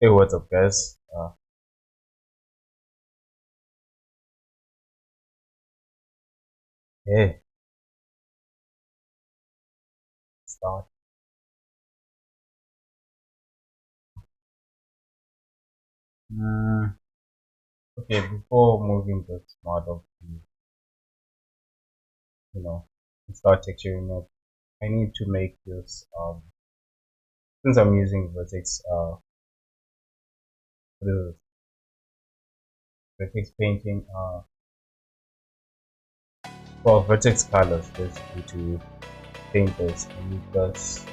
Hey, what's up, guys? Hey, start. Mm, okay, before moving this model to, you know, start texturing it, I need to make this, since I'm using vertex, what is this? Vertex painting, for vertex colors, basically to paint this, I need this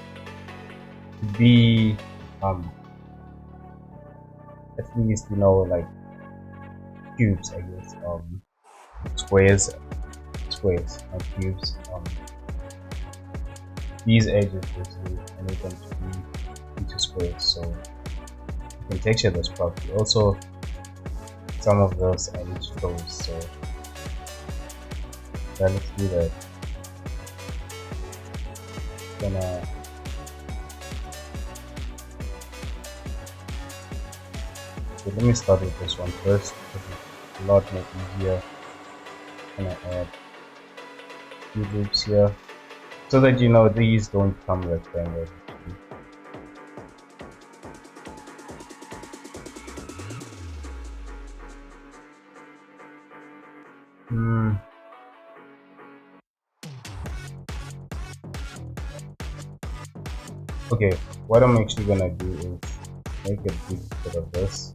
to be, um, at least, like cubes, I guess, squares, not cubes, these edges, basically, I need them to be into squares, so you can texture this properly. Also, some of those I need to close, so let's do that. Gonna okay, let me start with this one first because it's a lot more easier. Gonna add few loops here so that these don't come rectangle. Hmm. Okay, what I'm actually gonna do is make a big bit of this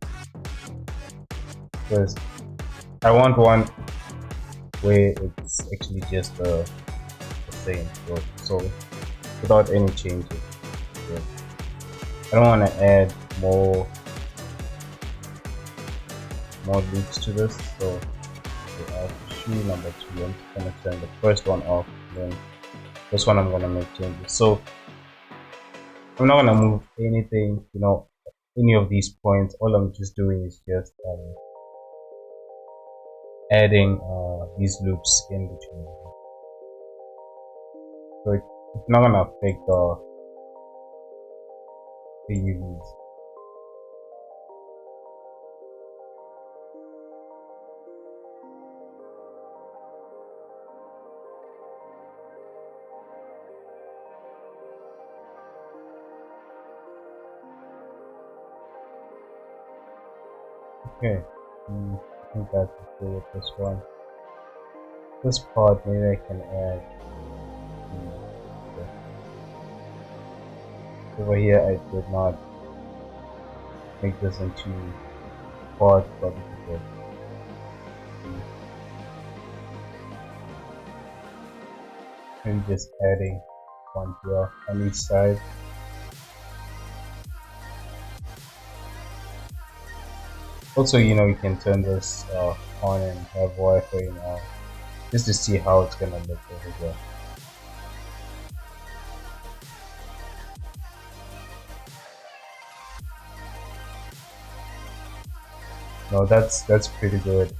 because I want one where it's actually just the same. So without any changes. So I don't want to add more loops to this. So I have shoe number 2. I'm just gonna turn the first one off, and then this one I'm gonna make changes. So I'm not gonna move anything, any of these points. All I'm just doing is just adding these loops in between. So it's not gonna affect the UVs. Okay, I think that's okay with this one. This part maybe I can add. Okay. Over here I did not make this into part, but okay. And just adding one here on each side. Also, you can turn this on and have wireframe just to see how it's gonna look over here. No, that's pretty good.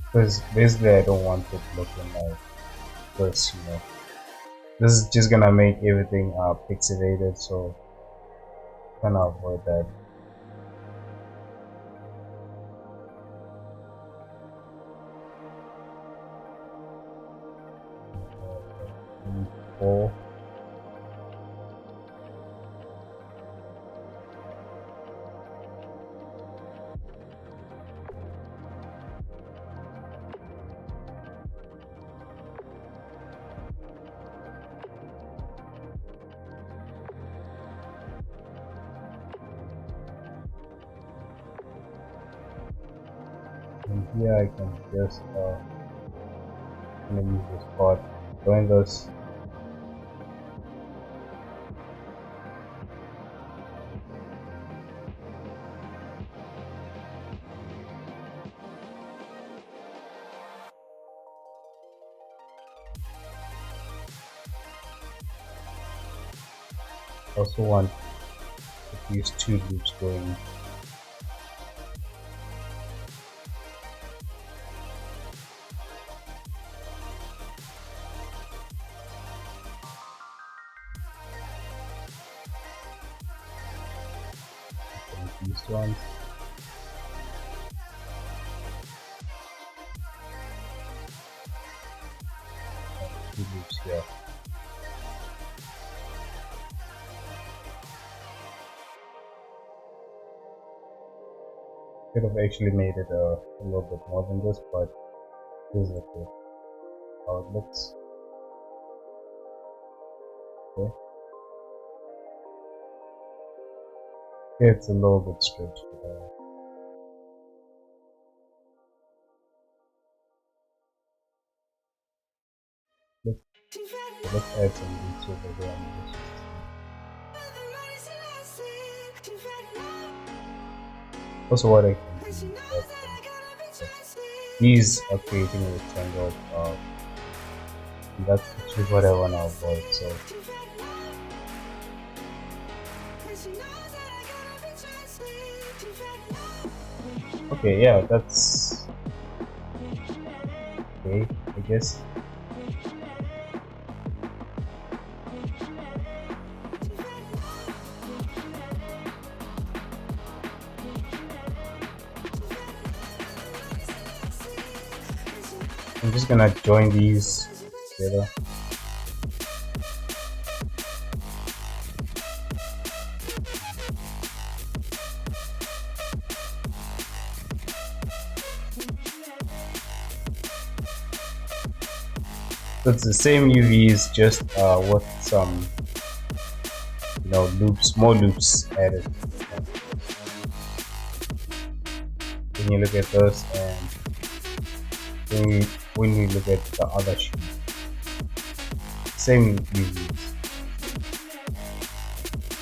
Because basically I don't want it looking like this. This is just gonna make everything pixelated, so I'm gonna avoid that. Four. And here I can just I'm gonna use this part. Join this. Also want at least 2 loops going. these ones. Two loops here. Could have actually made it a little bit more than this, but this is okay. How it looks. Okay. It's a little bit stretched. Let's add some beats over there. Also, what I can do is that these are creating a rectangle. That's actually what I want to avoid. So okay, yeah, that's okay, I guess. I'm just gonna join these together. So it's the same UVs, just with some, loops, more loops added. When you look at this, and when you look at the other sheet, same UVs,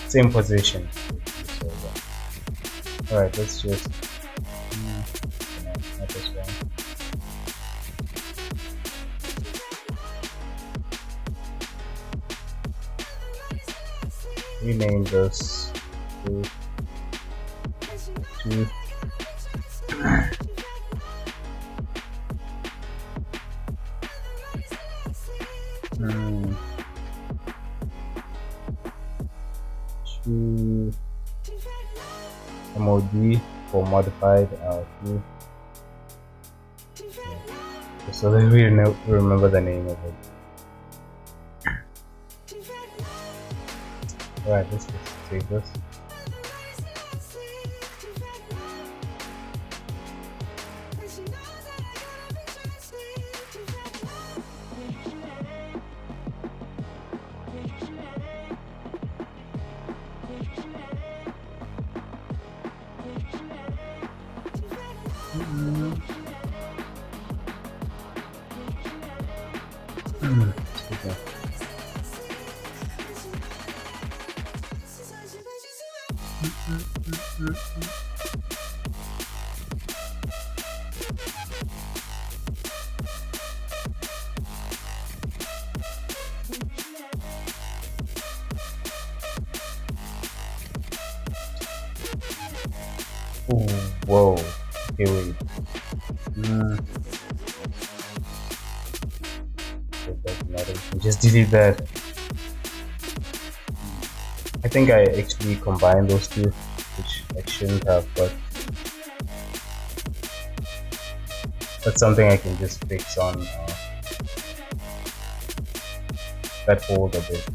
same position. All right, let's just not this one. Rename this to 2. MOD for modified 2. So that we remember the name of it. Alright, let's just save this. Oh, whoa. Okay, wait. Just delete that. I think I actually combined those two, which I shouldn't have, but that's something I can just fix on that folder bit.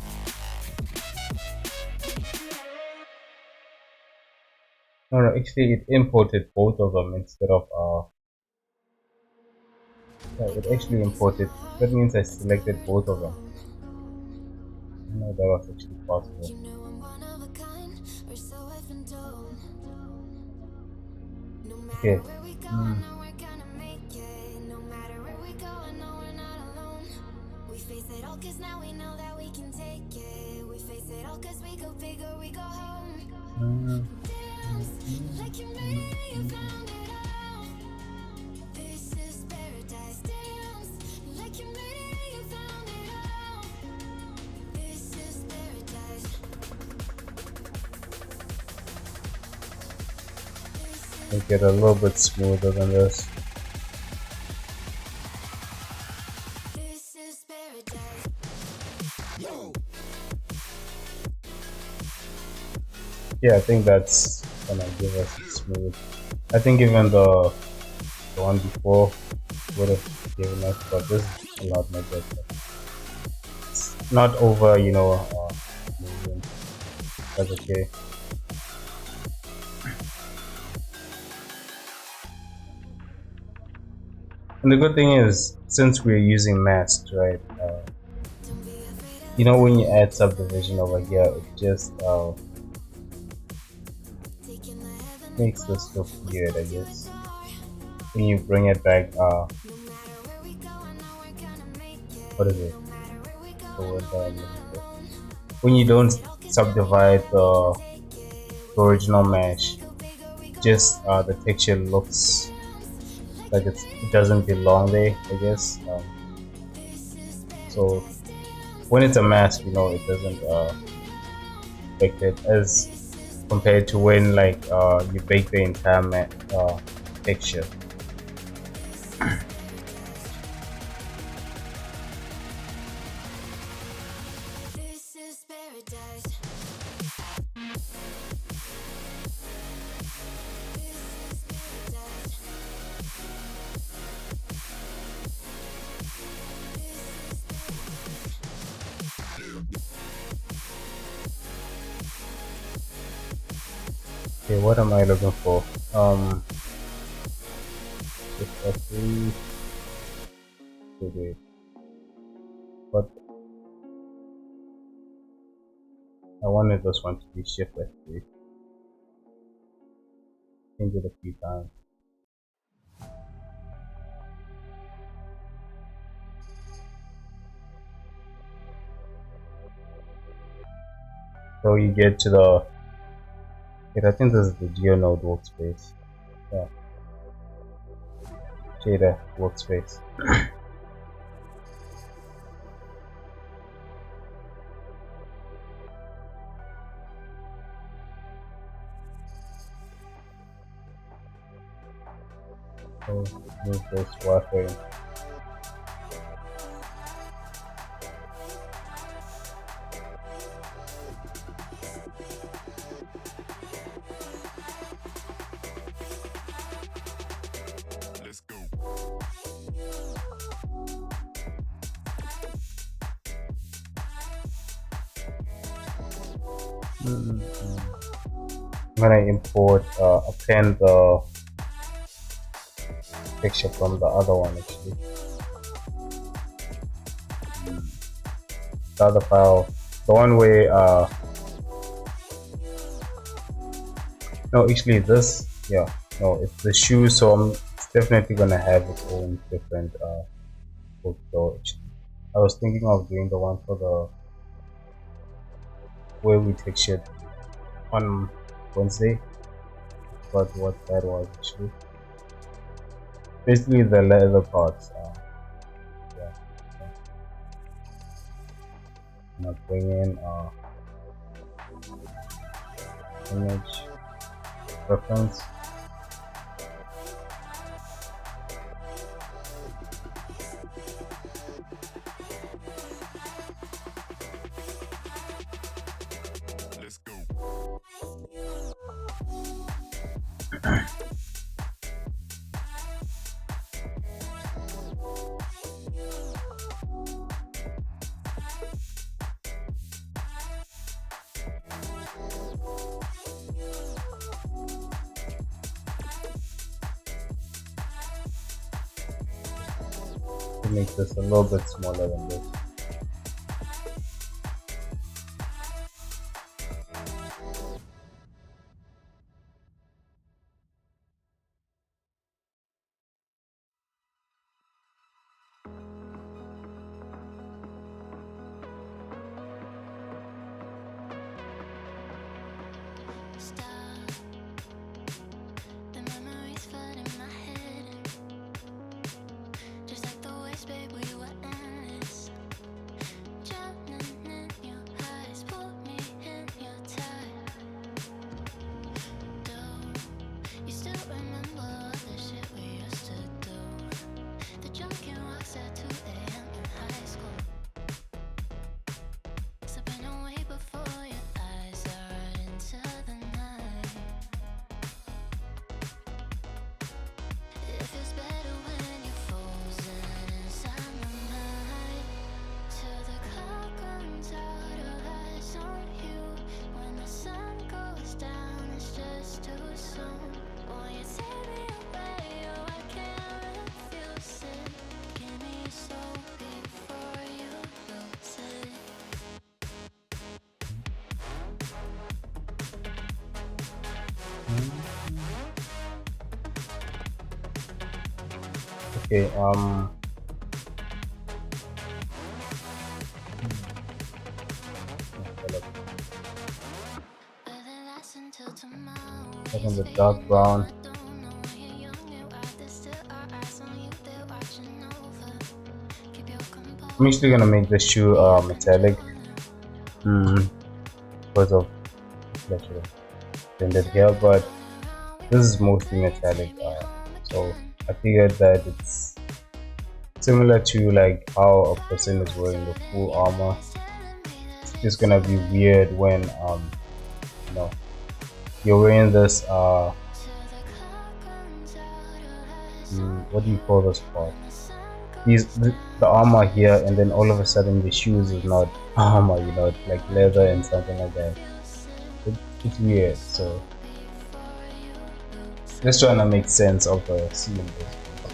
No, actually it imported both of them instead of yeah, it actually imported. That means I selected both of them. No, that was actually possible. Okay. Make it a little bit smoother than this. Yeah, I think that's gonna give us a smooth. I think even the one before would have given us, but this is a lot more better. It's not over, moving. That's okay. And the good thing is, since we're using masks, right? When you add subdivision over here, it just makes this look weird, I guess. When you bring it back, what is it? The word that I'm looking for. When you don't subdivide the original mesh, just the texture looks like it doesn't belong there, I guess. So when it's a mask, it doesn't affect it as compared to when like you bake the entire texture. Okay, what am I looking for? Shift F3. Okay, but I wanted this one to be Shift F3. Change it a few times. So you get to the. Wait, I think this is the GeoNode workspace. Yeah, shader workspace. So move this wireframe. Let's go. I'm gonna import append the picture from the other one actually. The other file, the one where no, actually this, yeah, no, it's the shoe, so it's definitely gonna have its own different book though. Actually, I was thinking of doing the one for the where we textured on Wednesday, but what that was actually basically the leather parts. Yeah, so I'm gonna bring in image reference. Let's go. To make this a little bit smaller than this. Stop. The memories flood in my head. Just like the waves, babe, we were endless. Drowning in your eyes, pull me in your tide. Do you still remember all the shit we used to do? The drunken walks at 2 a.m. in high school. Slipping away before your eyes are into the night. Okay, Will it last until tomorrow? having It's the fading dark now, brown. I don't know when you're young and wild. There's still our eyes on you, they're watching over. Keep your I'm actually composure, gonna make the shoe be a metallic, controller. mm, because of that should have blended here, Circle but around, we this is both mostly could metallic. take me home So again. I figured that it's similar to like how a person is wearing the full Your armor. body's telling me It's that just it's gonna be over. weird when you know you're wearing this Till the clock runs out of us what on do you you. call this part? When the sun These goes the down, armor here, tears and then all of a fall. sudden the shoes All is you not say armor, when like you're leather and walking something like that. off, you said, It's "Give me weird. some So before you lose just trying to it." make sense of the scene, basically.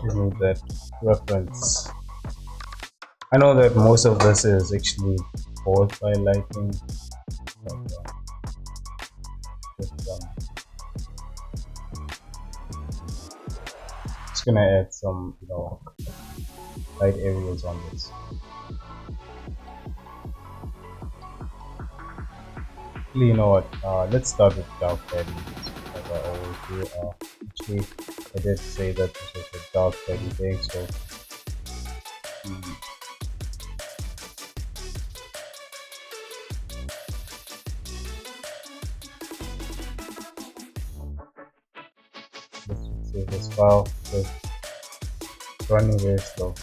Just need that reference. I know that most of this is actually caused by lighting, but just gonna add some, light areas on this. Actually, you know what? Let's start with dark body, as I always do. Actually, I did say that this was a dark body day, so mm, let's just save this file because it's running very slow.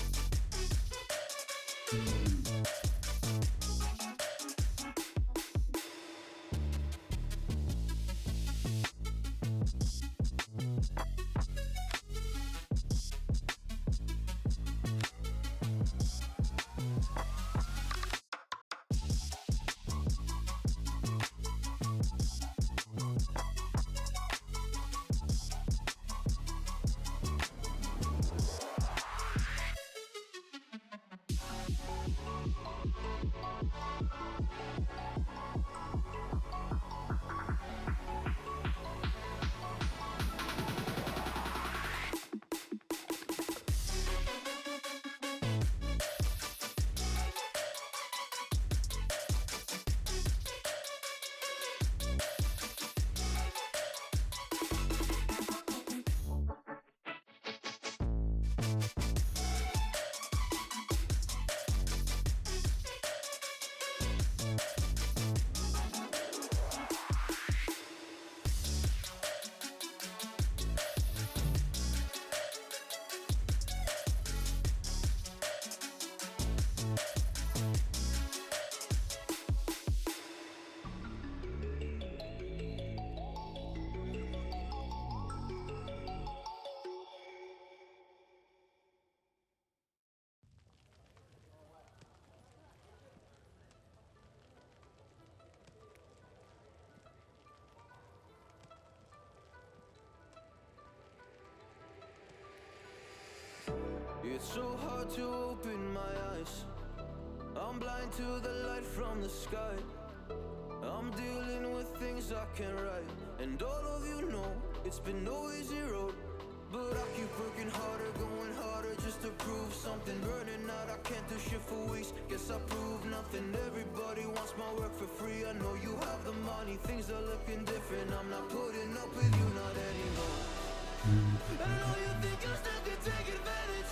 It's so hard to open my eyes. I'm blind to the light from the sky. I'm dealing with things I can't write, and all of you know it's been no easy road. But I keep working harder, going harder just to prove something. Burning out, I can't do shit for weeks. Guess I proved nothing. Everybody wants my work for free. I know you have the money, things are looking different. I'm not putting up with you, not anymore. I know you think you still can take advantage.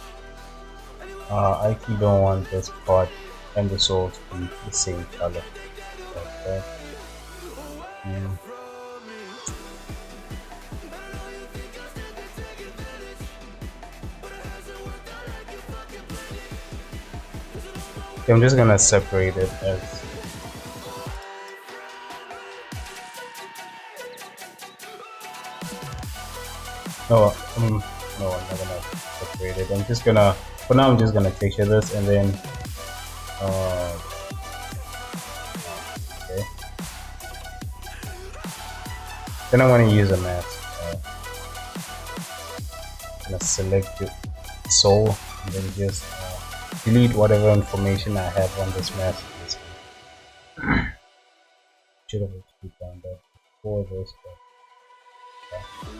I actually don't want this part and the soul to be the same color like that. Mm. Okay, I'm just gonna separate it as no, no, I'm not gonna separate it. I'm just gonna, for now, I'm just gonna texture this and then, okay. Then I'm gonna use a mask. I'm gonna select the soul and then just delete whatever information I have on this mask. Should have actually done that before this, but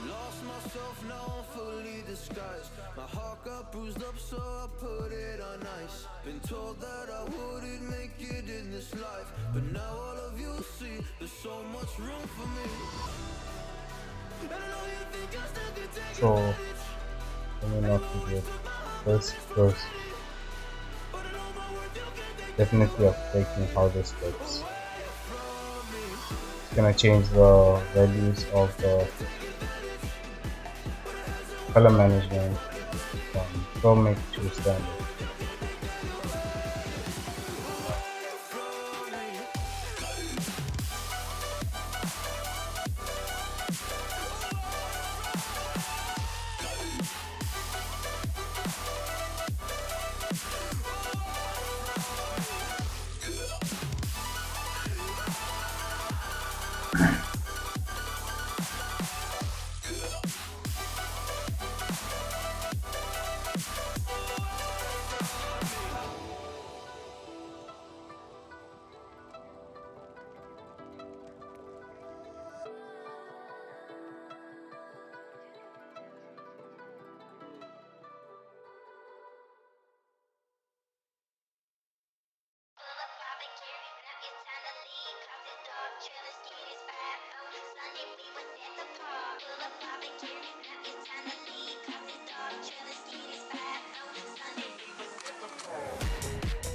Lost myself, now I'm fully disguised. My heart got bruised up, so I put it on ice. Been told that I wouldn't make it in this life, but now all of you see there's so much room for me. And I know you think I still can take so advantage. let me not forget this first. Definitely affecting how this looks. It's gonna change the values of the color management from chromic to standard.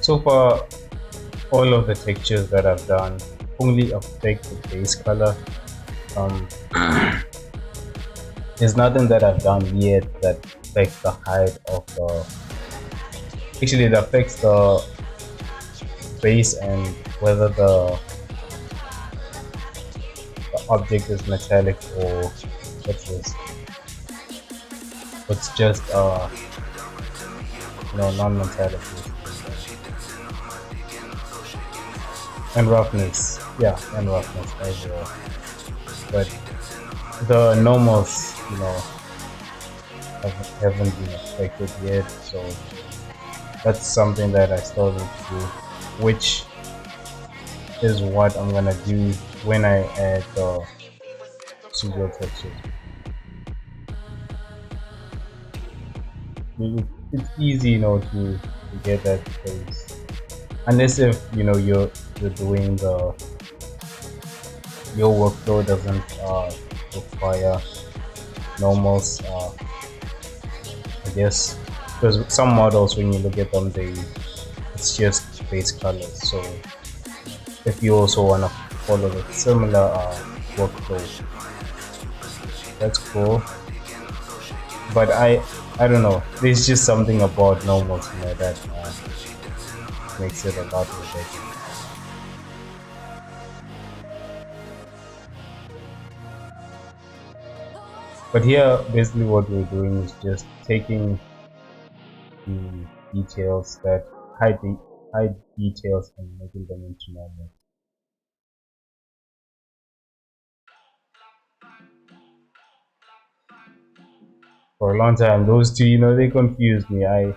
So far, all of the textures that I've done only affect the base color. There's nothing that I've done yet that affects the height of the. Actually, it affects the base and whether the object is metallic or it's just non-metallic. And roughness, yeah, and roughness as well. But the normals, haven't been affected yet, so that's something that I still need to do, which is what I'm gonna do when I add the pseudo textures. It's easy, to get that place, unless if you're doing your workflow doesn't require normals. I guess because some models, when you look at them, it's just base colors. So if you also want to follow the similar workflow, that's cool. But I don't know. There's just something about normals, that makes it a lot better. But here, basically what we're doing is just taking the details that hide details and making them into normal. For a long time, those two, they confused me. I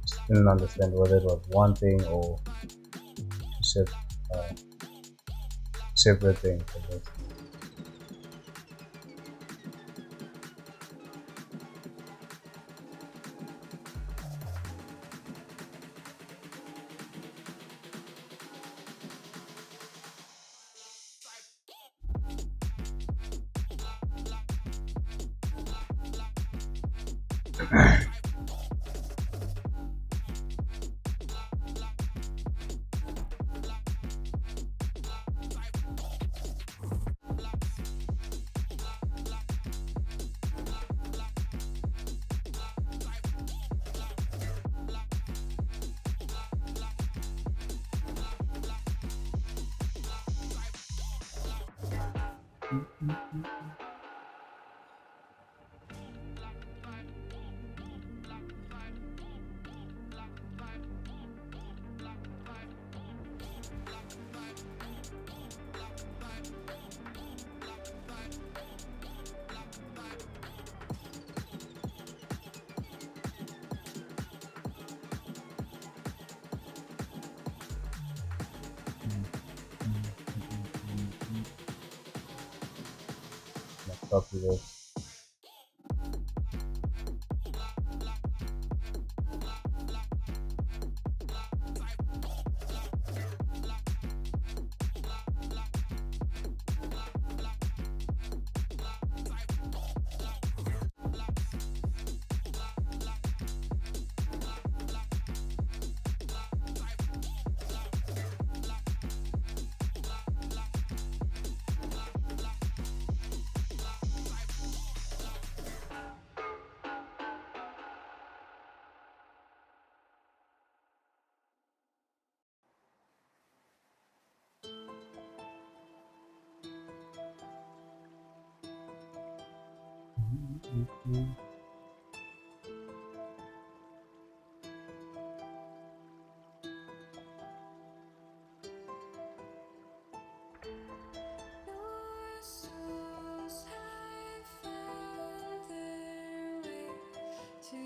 just didn't understand whether it was one thing or two separate thing for this. Copy this. Your souls have found their way to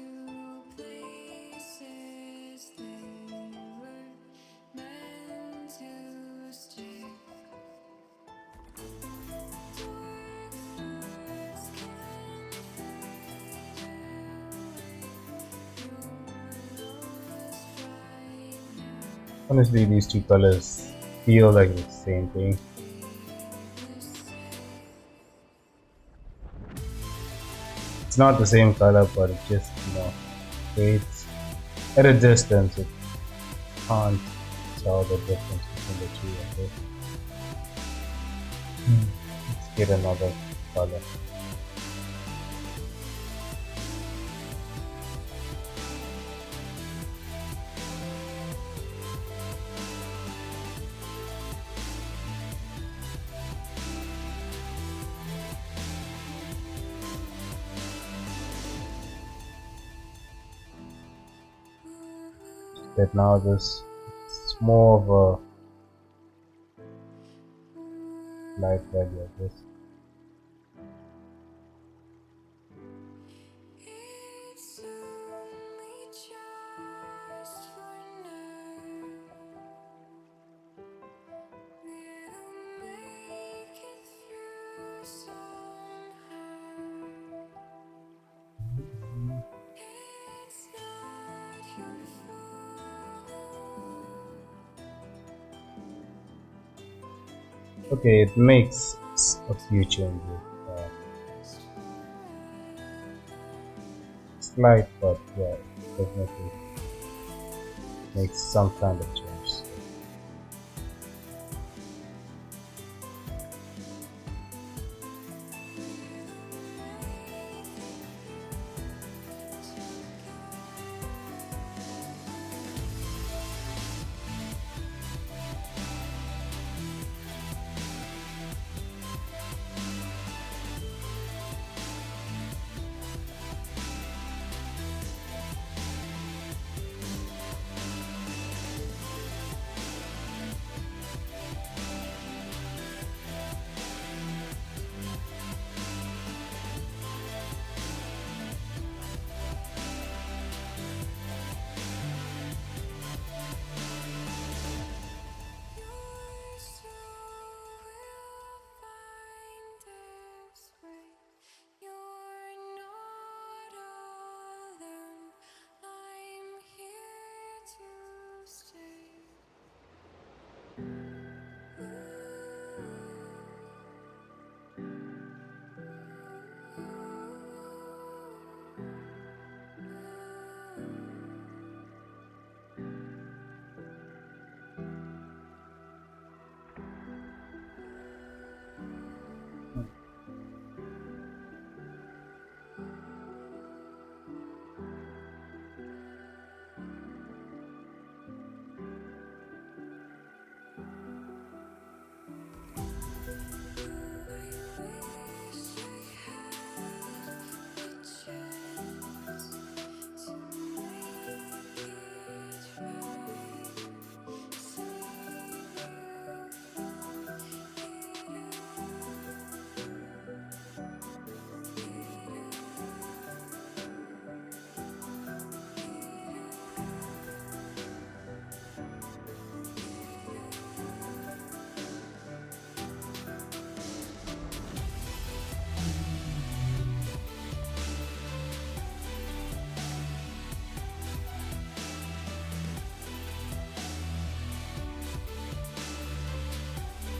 places they were meant to stay. Dark forest can fade away. You're lost right now. Honestly, these two colors feel like the same thing. It's not the same color, but it just, it's at a distance. It can't tell the difference between the two. Okay? Let's get another color. That now this it's more of a light red like this. It's only just for now. We'll make it through somehow. It's not your fault. Okay, it makes a few changes. Slight, but yeah, it definitely makes some kind of change.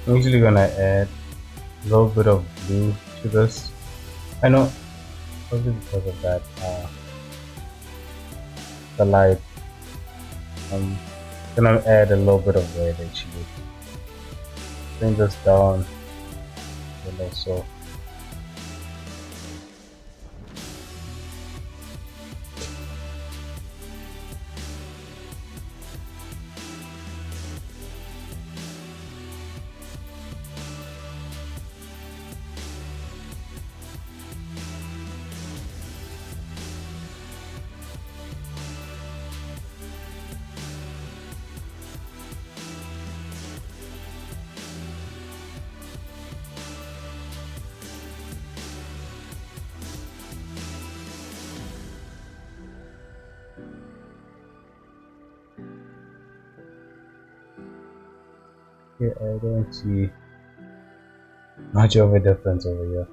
I'm usually gonna add a little bit of blue to this. I know, probably because of that, the light. I'm gonna add a little bit of red actually. Bring this down, and also yeah, I don't see much of a difference over here.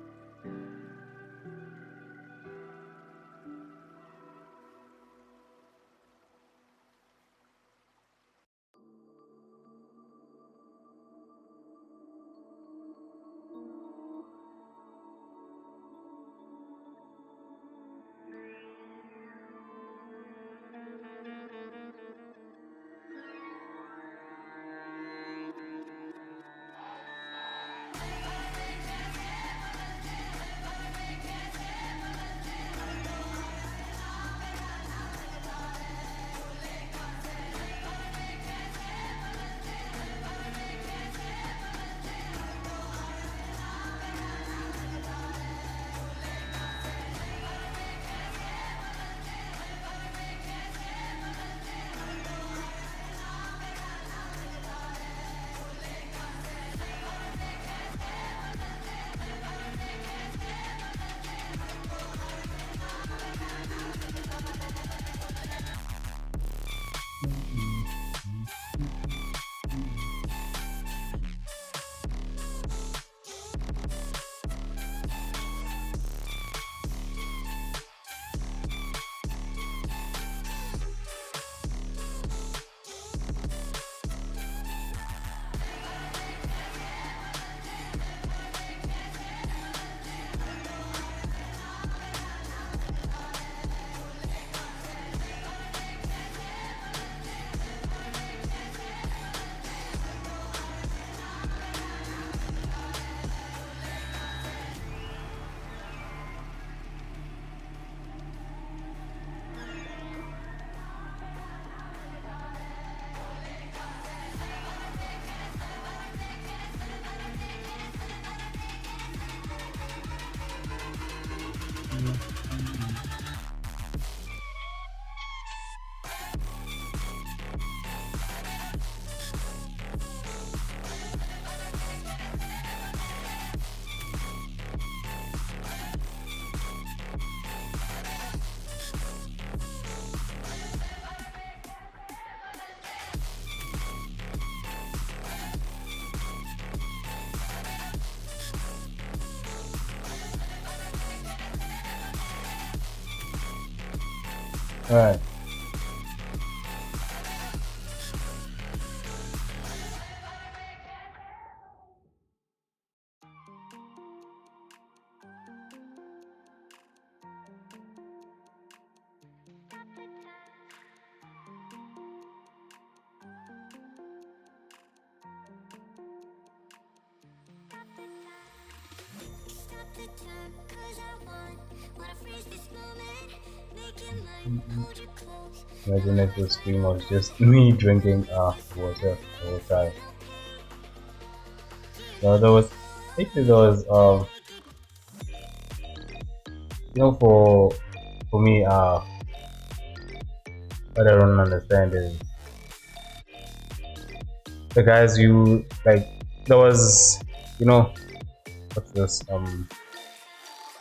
All right. Stop the time, 'cause I wanna freeze this moment. Make it mine, hold you close. Imagine if the stream was just me drinking water the whole time. So there was, actually there was for me what I don't understand is the guys you like. There was, you know, what's this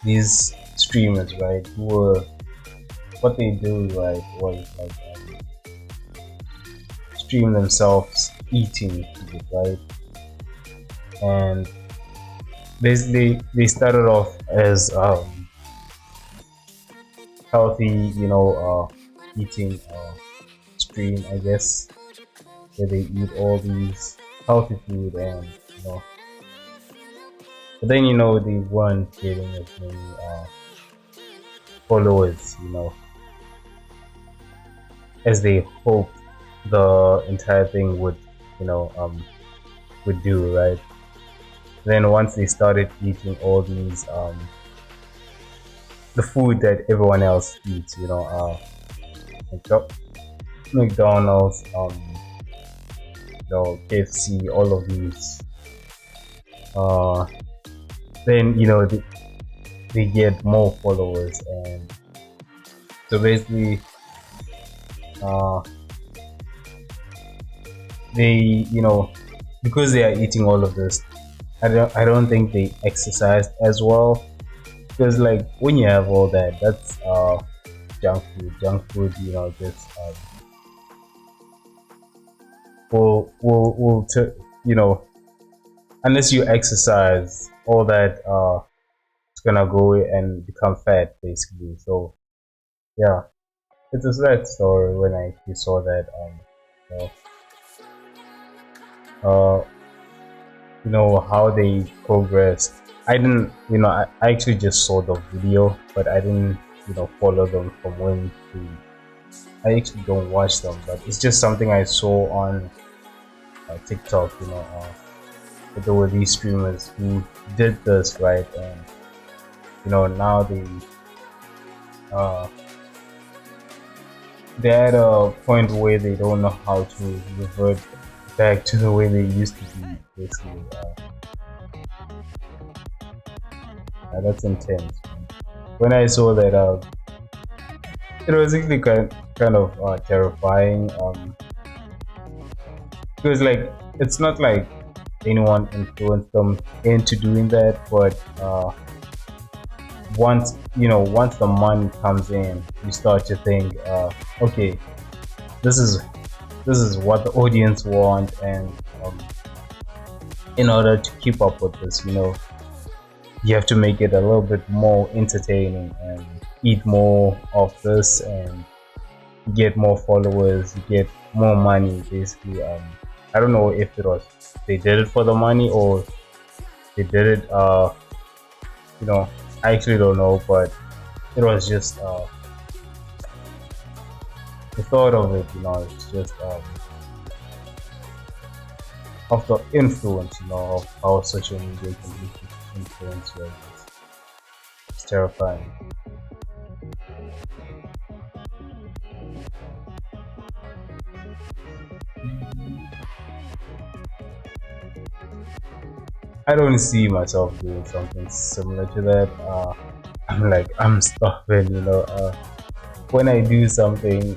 these streamers, right, who were, what they do, right, was like stream themselves eating food, right? And basically they started off as healthy, eating stream, I guess, where they eat all these healthy food, and you know. But then you know they weren't getting as many followers, you know, as they hoped the entire thing would, you know, would do, right? Then once they started eating all these the food that everyone else eats, you know, McDonald's, you know, KFC, all of these, uh, then you know they get more followers, and so basically, uh, they, you know, because they are eating all of this, I don't think they exercised as well, because like when you have all that, that's junk food, you know, just you know, unless you exercise, all that it's gonna go and become fat basically. So yeah, it's a sad story when I actually saw that you know, uh you know how they progressed. I didn't, you know, I actually just saw the video, but I didn't, you know, follow them from when to. I actually don't watch them, but it's just something I saw on TikTok. You know, that there were these streamers who did this, right, and you know now uh, they're at a point where they don't know how to revert back to the way they used to be. Basically, that's intense. Man. When I saw that, it was actually kind of terrifying. Because like it's not like anyone influenced them into doing that, but once, you know, once the money comes in, you start to think, okay, this is what the audience want, and in order to keep up with this, you know, you have to make it a little bit more entertaining and eat more of this, and you get more followers, you get more money basically. I don't know if it was they did it for the money or they did it you know, I actually don't know, but it was just the thought of it, you know, it's just of the influence, you know, of how social media can influence you. It's terrifying. I don't see myself doing something similar to that. I'm stubborn, you know. When I do something,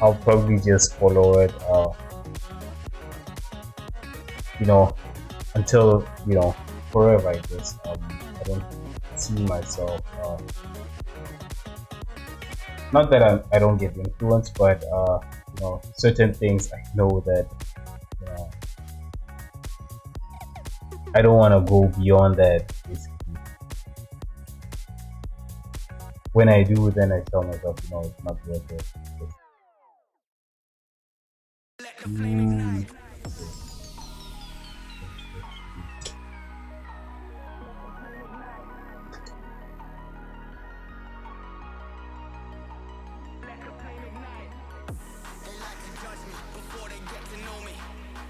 I'll probably just follow it, you know, until, you know, forever, I guess. I don't see myself, not that I don't get influenced, but, you know, certain things I know that, you know, I don't want to go beyond that, basically. When I do, then I tell myself, you know, it's not worth it. Mm. They like to judge me before they get to know me.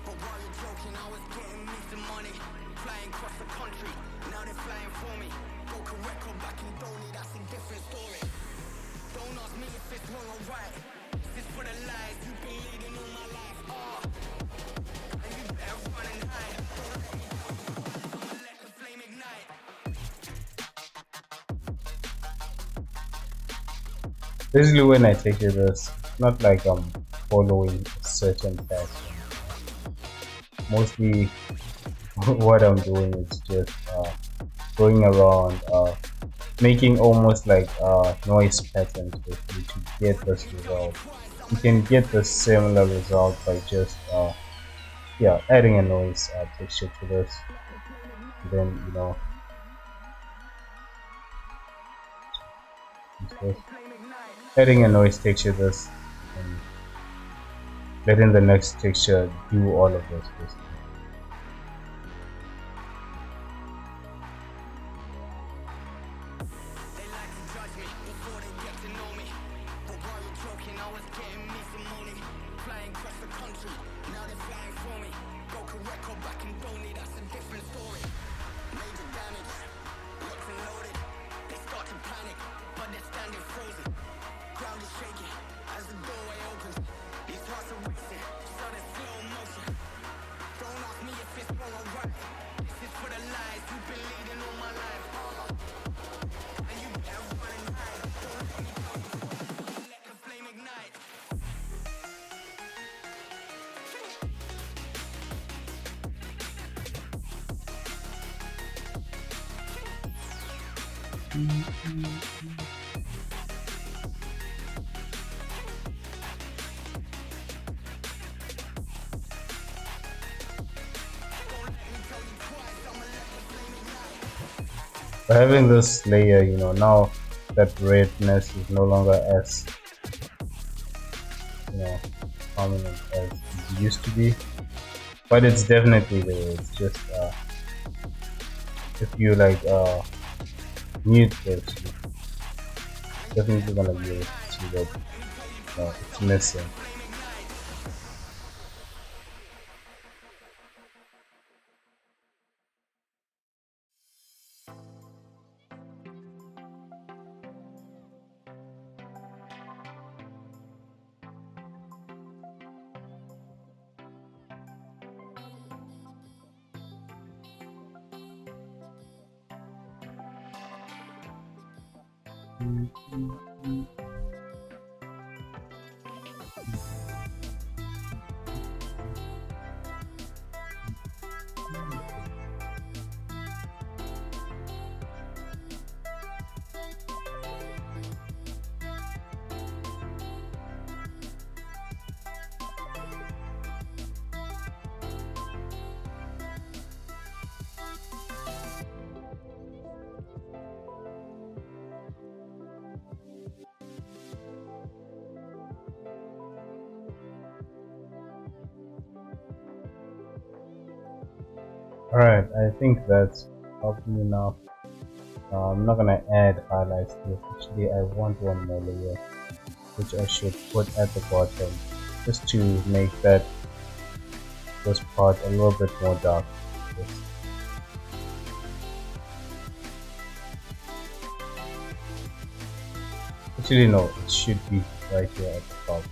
But while you're joking, I was getting me some money. Flying across the country, now they're flying for me. Broke a record back in Donny, that's a different story. Don't ask me if it's wrong or right. This is for the lies you've been leading all my life. And you better run and hide. Don't let the flame ignite. Basically, when I take it, this, it's not like I'm following a certain path. Mostly, what I'm doing is just going around, making almost like noise patterns basically to get this result. You can get the similar result by just yeah, adding a noise texture to this. Then, you know, adding a noise texture this, and letting the next texture do all of this basically. it's wrong or right. This is for the lies you've been leading all my life. And you better run and hide. Don't let me go. Let the flame ignite. By having this layer, now that redness is no longer as prominent as it used to be, but it's definitely there. It's just if you like mute this, you're definitely gonna be able to see that it's missing. Alright, I think that's helping enough. I'm not gonna add highlights to it. Actually, I want one more layer, which I should put at the bottom, just to make this part a little bit more dark. Yes. Actually, no, it should be right here at the top.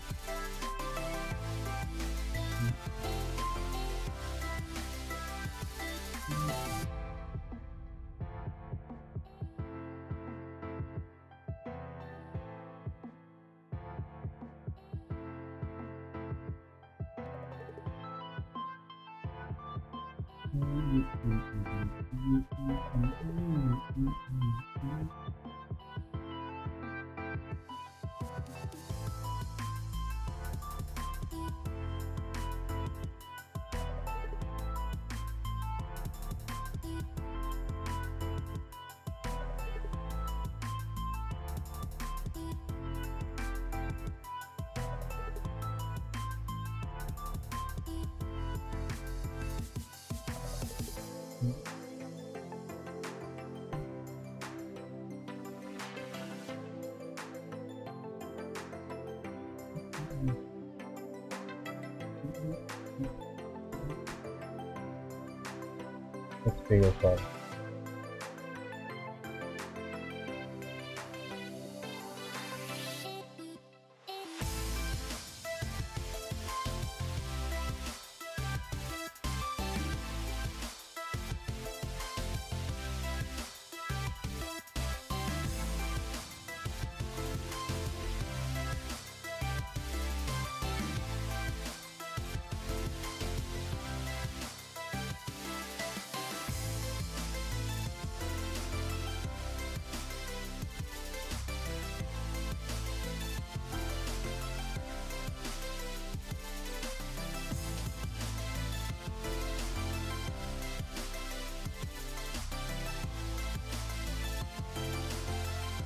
Let's figure it out.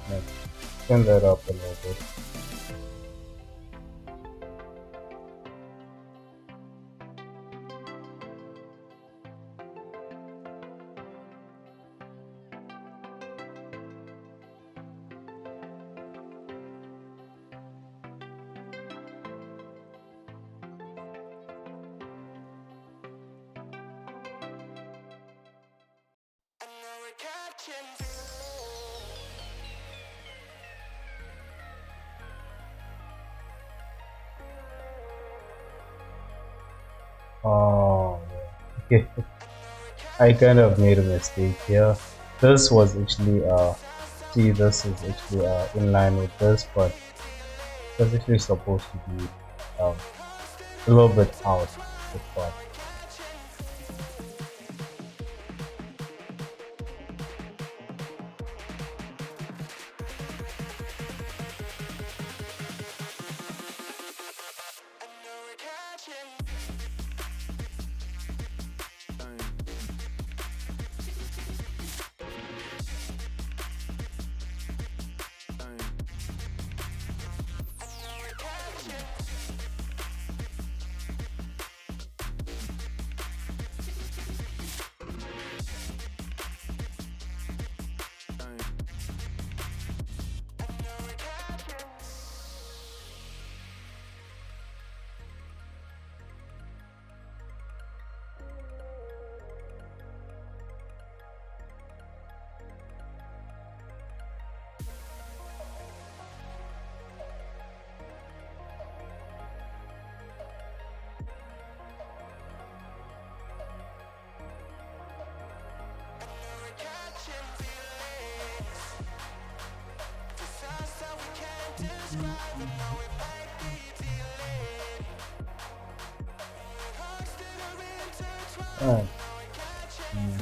Let's turn that up a little bit. I kind of made a mistake here. This was actually see, this is actually in line with this, but it's actually supposed to be um, a little bit out the part. Alright. Mm,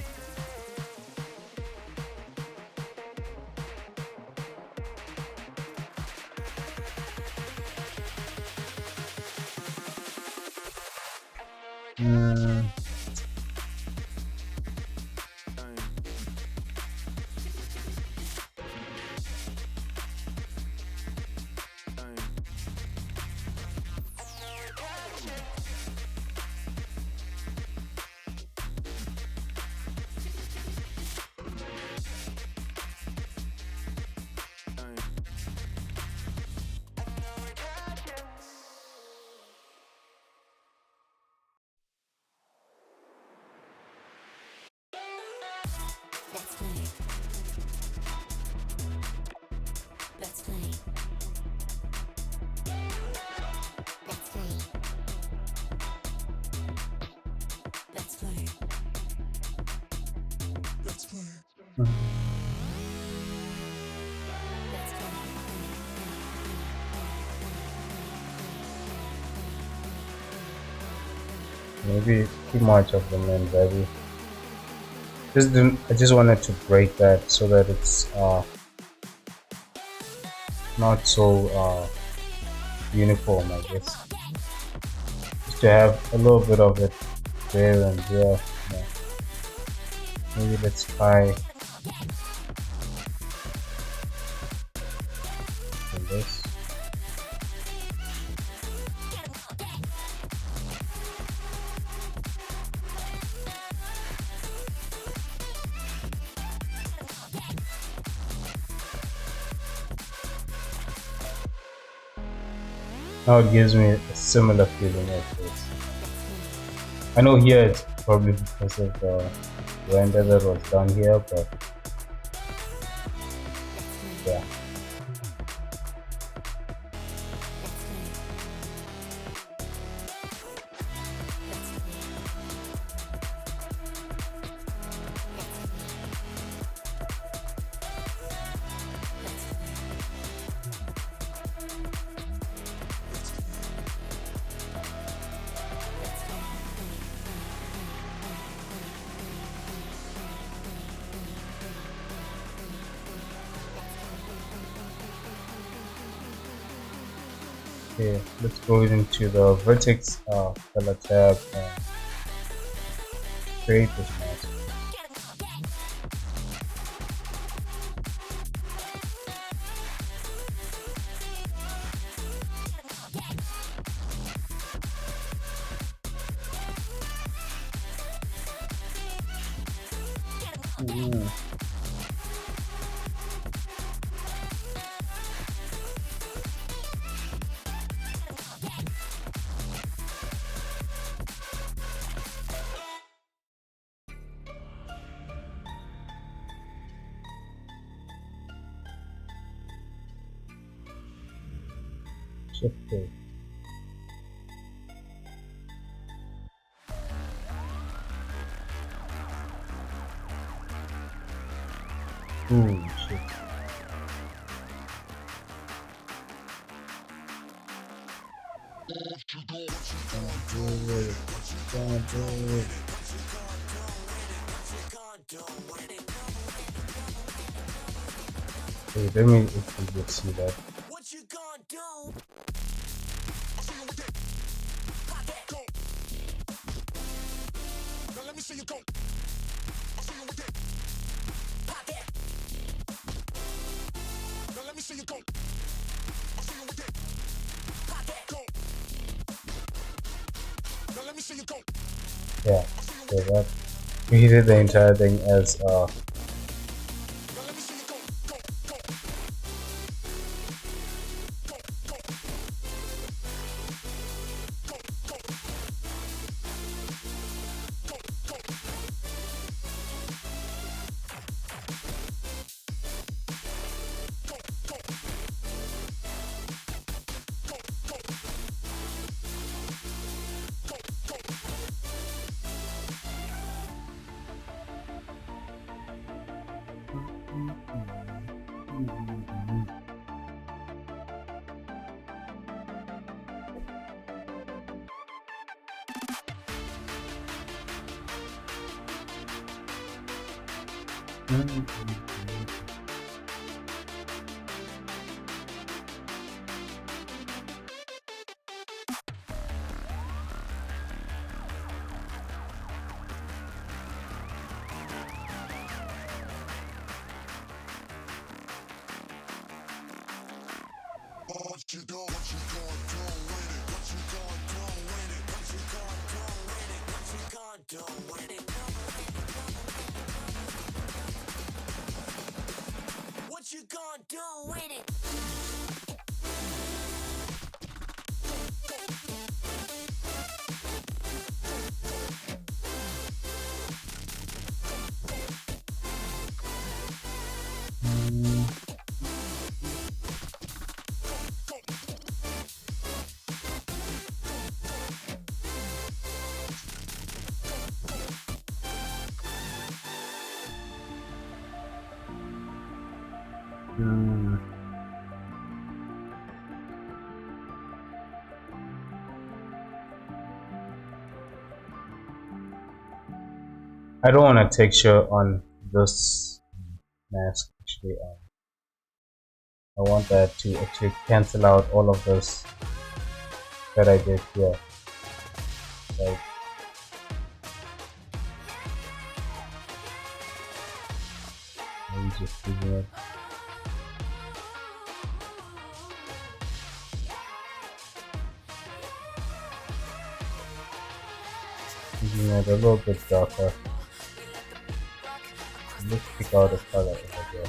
Let's play. Let's play. Let's play. Let's play. Let's play. mm. Let's play. Maybe too much of the main body. I just wanted to break that so that it's not so uniform, I guess. Just to have a little bit of it there and there. Yeah. Maybe let's try this. Now it gives me a similar feeling like this. I know here it's probably because of the render that was done here, but yeah. Okay, let's go into the vertex color tab and create this mask. Mm. Shift A. Ooh, shit. Can't do it. Can't do it. Wait, let me if you just see that. What you gonna do? Now let me see you go. Now let me see you go. Now let me see you go. Yeah. So that he did the entire thing as Now let me see you go. What you gonna do with it? I don't want a texture on this mask actually. I want that to actually cancel out all of this that I did here. Like, maybe just using it. Using it a little bit darker. Let's pick out a color over here.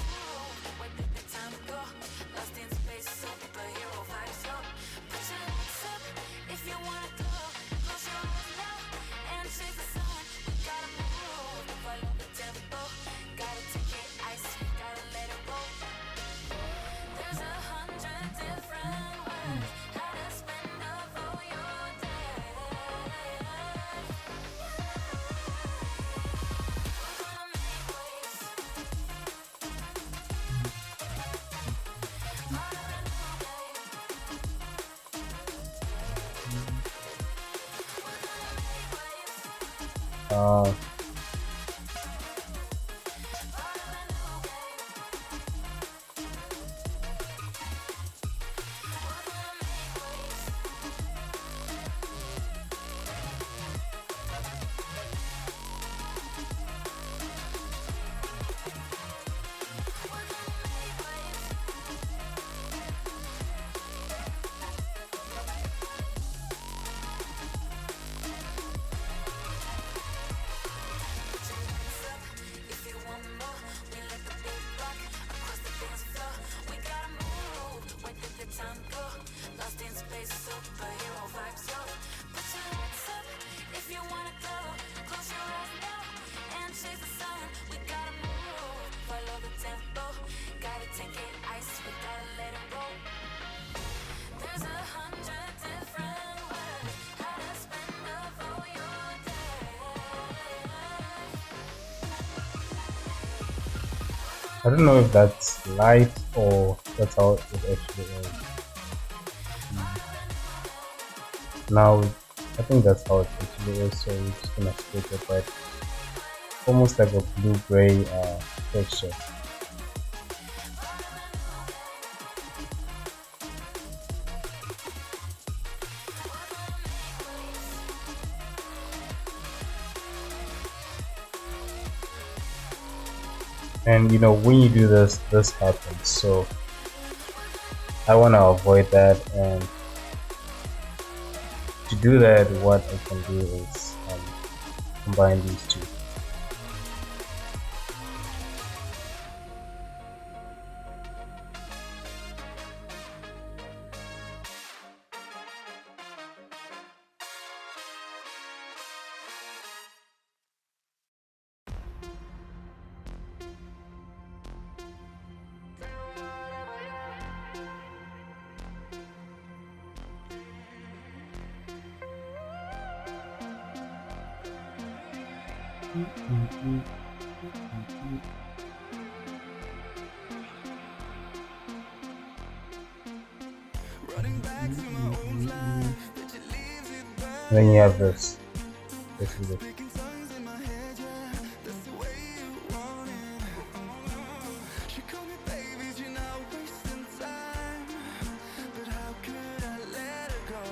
Uh, I don't know if that's light or that's how it actually is. Now, I think that's how it actually is, so we're just gonna stick it, but almost like a blue-gray texture. And you know, when you do this, this happens. So I want to avoid that, and to do that, what I can do is combine these two. Running back to my old life, but you leaves it And then behind. you have this. This is it. Speaking tongues in my head, yeah, that's the way you want it. She called me baby, you're not wasting time. But how could I let her go?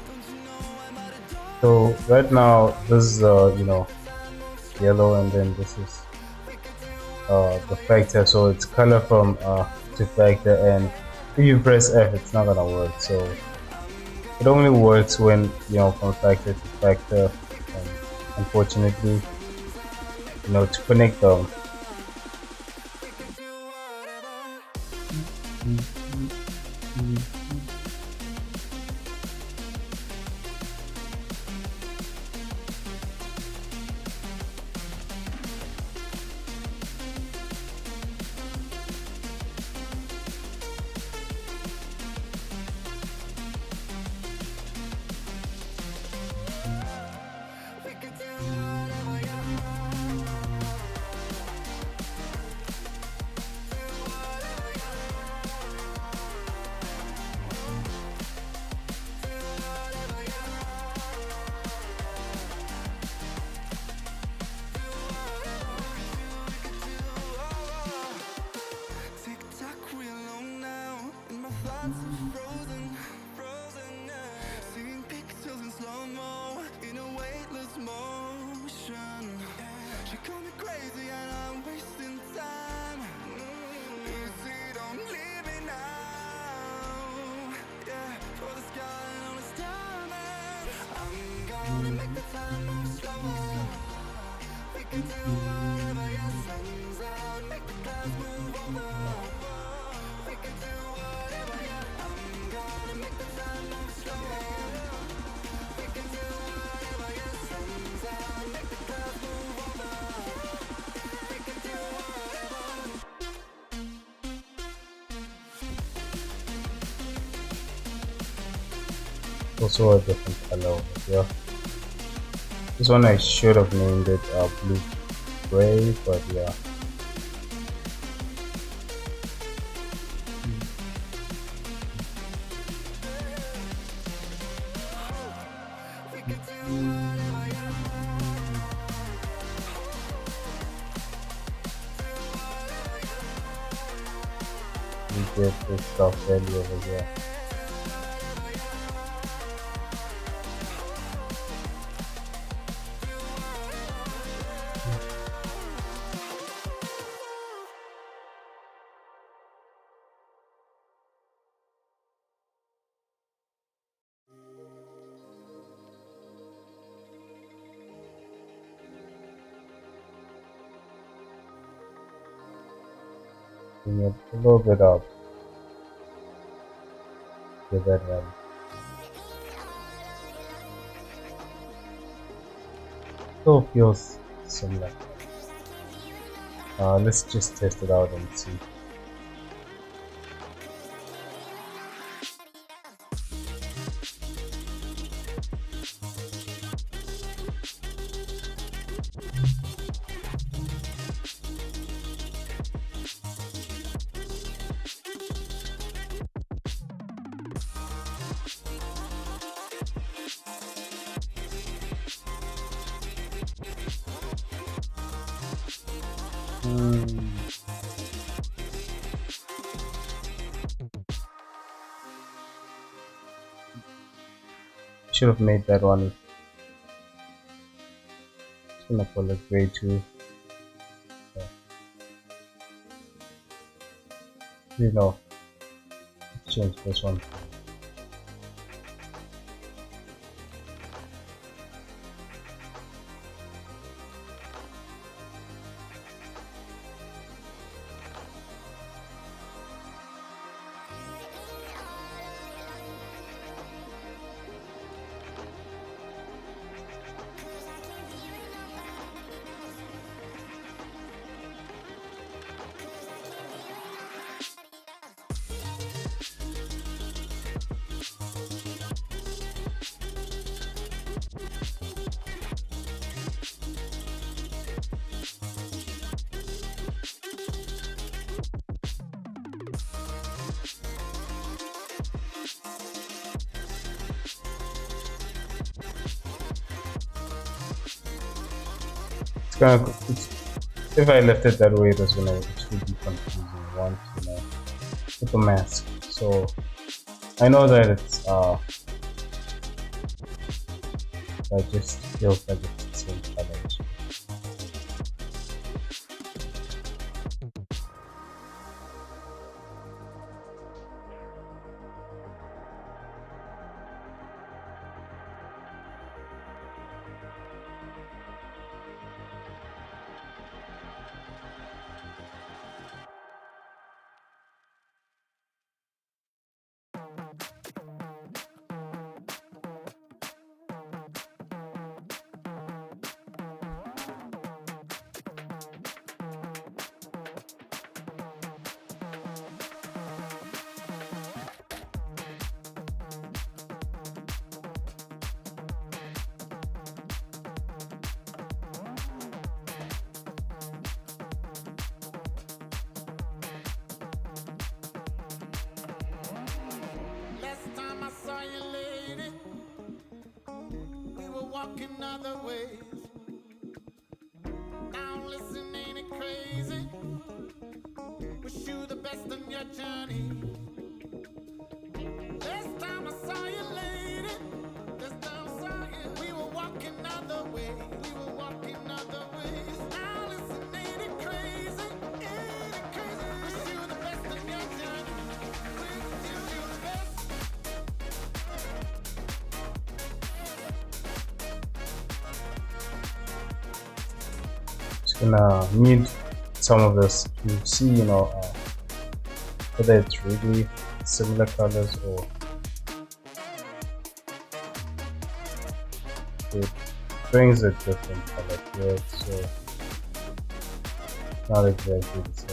Don't you know I might have done So this right now, wrong? this is you know, Time moves yellow, and slow, then this is we could do the whatever, factor. So it's color from to factor, and if you press F, it's not gonna work. So it only works when you know from factor to factor, and unfortunately, you know, to connect them. we could do whatever. We could do whatever, yeah. Tick tock, we alone now, and my thoughts are frozen, frozen. Seeing pixels in slow mo, in a weightless motion. She called me crazy and I'm wasting time. Lucy, don't leave me now. Yeah, for the sky and all its diamonds. I'm gonna make the time move slower. We can do whatever, yeah, sun's out, make the clouds move over. We can do whatever, yeah. I'm gonna make the time move slower. We can do whatever, yeah, sun's out, make the clouds move over. We can do whatever. Also a different color over here. This one I should have named it blue gray, but yeah. We can do whatever, yeah. We get this stuff value over here. Bring it a little bit up. Give that one. Still feels similar. Let's just test it out and see. Should have made that one. It's gonna call it gray too. Yeah. You know, let's change this one. If I left it that way, it was gonna actually be confusing once, with the mask. So I know that it's I just feels like it's the same color. Last time I saw you, lady, we were walking other ways. Now listen, ain't it crazy? Wish you the best on your journey. Last time I saw you, lady, last time I saw you, we were walking other ways. We were walking other ways. Now listen, ain't it crazy? Ain't it crazy? Wish you the best on your journey. Wish you the best. Just gonna mute some of this to see, whether it's really similar colors or it brings a different color to it, so not exactly the same.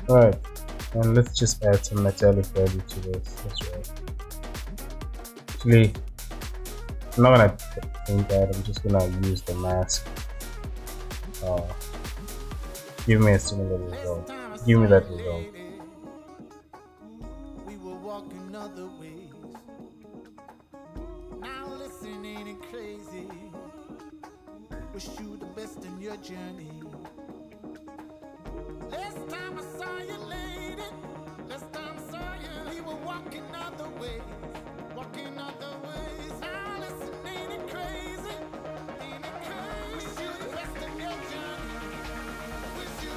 Alright, and let's just add some metallic value to this as well. Actually, I'm not gonna paint that, I'm just gonna use the mask. Give me a similar result. Give me that result. We were walking other ways. Now listen, ain't it crazy? Wish you the best in your journey. Last time I saw you, lady, last time I saw you, we were walking other ways, walking other ways. Now listen, ain't it crazy? Ain't it crazy? Wish you the best in your journey. Wish you.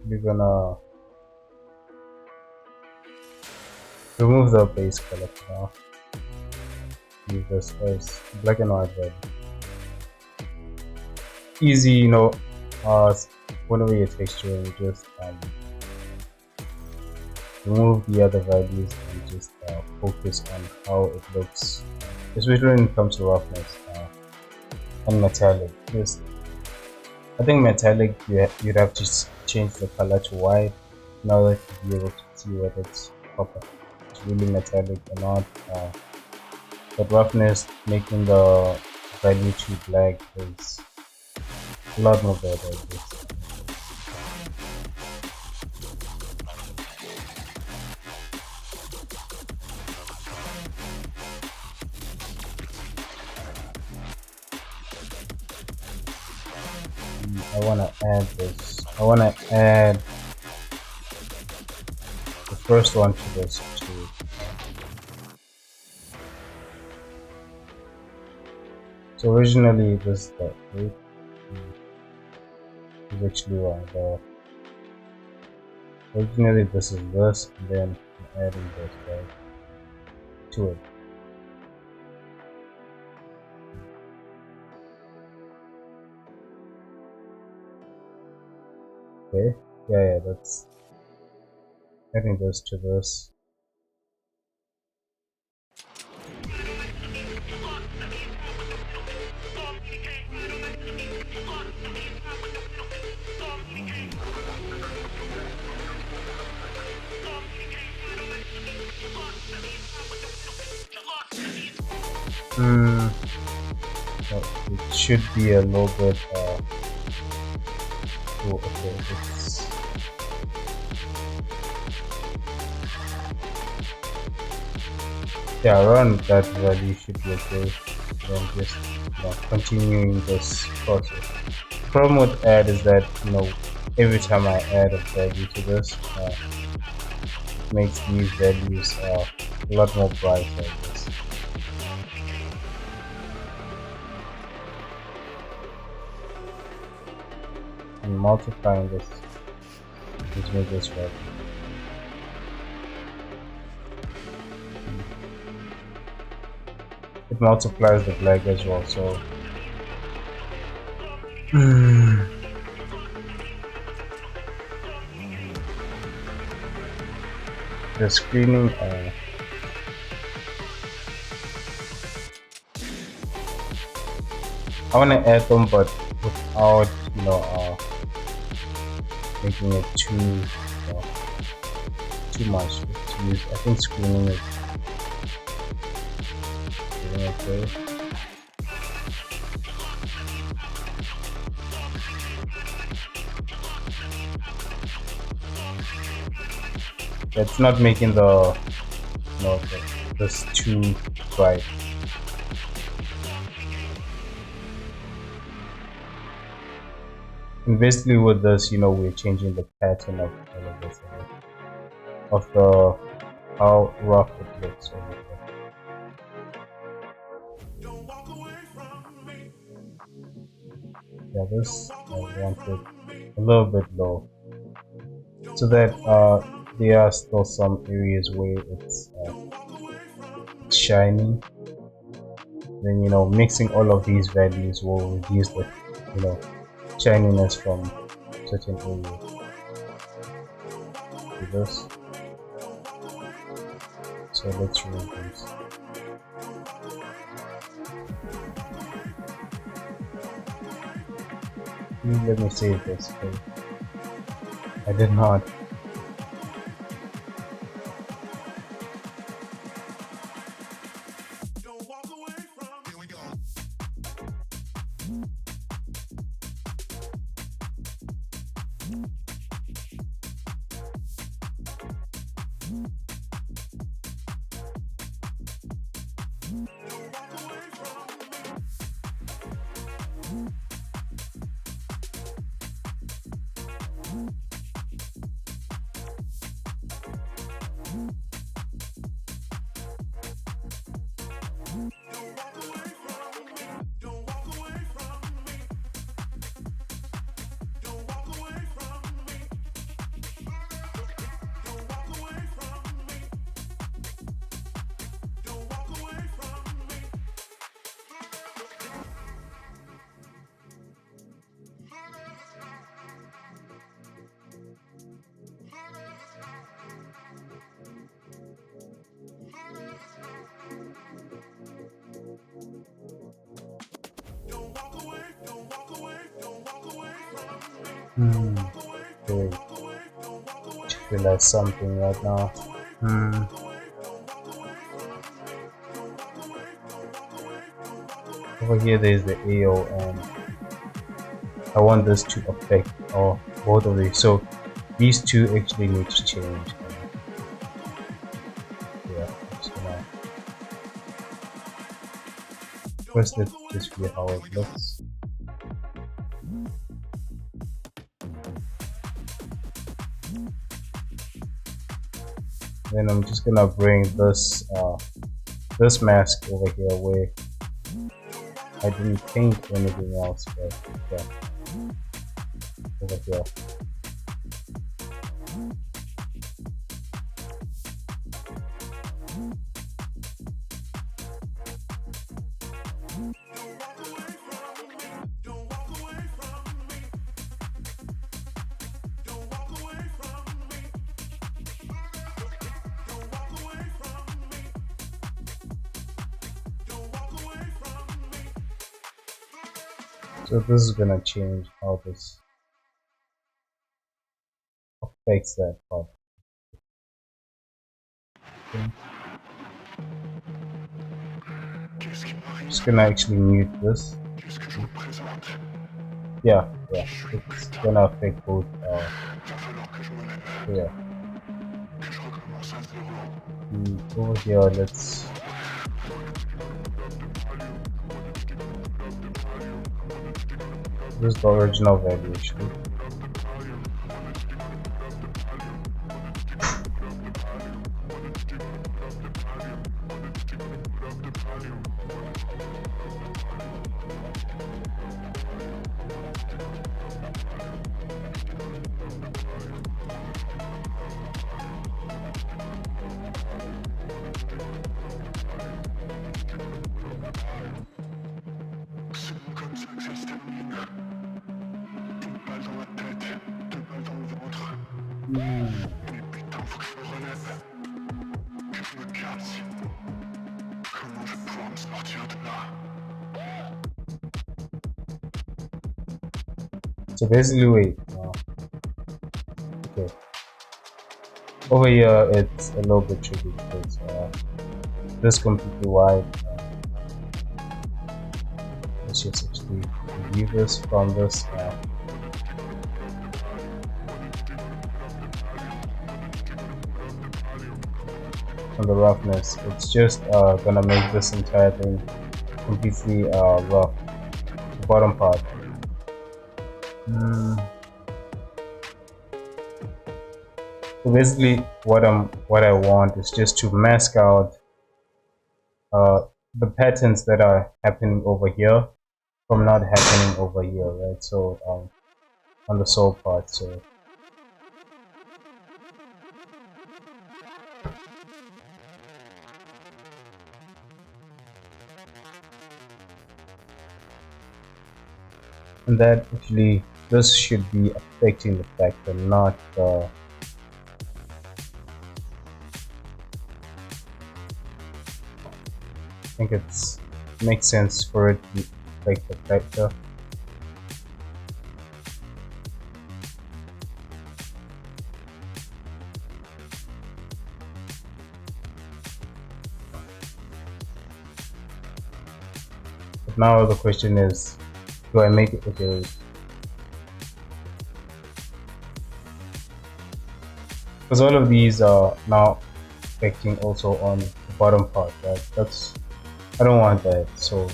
we're gonna remove the base color for now. Leave this as black and white value. Easy, whenever you're texturing, just remove the other values and just focus on how it looks, especially when it comes to roughness and metallic. Just, I think metallic, you'd have to change the color to white in order to be able to see whether it's proper, it's really metallic or not. But roughness, making the value to black is a lot more better, I guess. I want to add this. I want to add the first one to this too. So originally this the 8 is actually wrong. Originally this is this, and then I'm adding this right to it. Okay, yeah, that's adding this to this. So it should be a little bit oh, okay, it's yeah, around that value should be okay. Then just continuing this process. The problem with add is that every time I add a value to this, it makes these values a lot more bright like this. And multiplying this gives me this value. It multiplies the black as well, so the screening I want to add them, but without making it too much to use. I think screening is okay. It's not making this too bright. And basically with this, we're changing the pattern of all of this, of how rough it looks over here. Yeah, this I want it a little bit low, so that there are still some areas where it's shining. Then mixing all of these values will reduce the shininess from certain areas. Do this. So let's remove this. Let me save this. Okay. I did not. realize something right now. Hmm. Over here there's the AO, and I want this to affect both of these. So these two actually need to change. Yeah, I'm just gonna first let's just view how it looks. Then I'm just gonna bring this this mask over here where I didn't paint anything else, but yeah, over here. So this is gonna change how this affects that part. Okay. I'm just gonna actually mute this. Yeah, it's gonna affect both. Yeah. Over here, let's. This is the original value actually. So basically, wait. Okay. Over here, it's a little bit tricky because this completely wide. Let's just actually view this from this. From the roughness, it's just gonna make this entire thing completely rough. The bottom part. So basically, what I want is just to mask out the patterns that are happening over here from not happening over here, right? So on the soul part. So and that actually this should be affecting the factor, not I think it makes sense for it to affect the factor. But now the question is, do I make it okay? Because all of these are now affecting also on the bottom part, right? I don't want that. So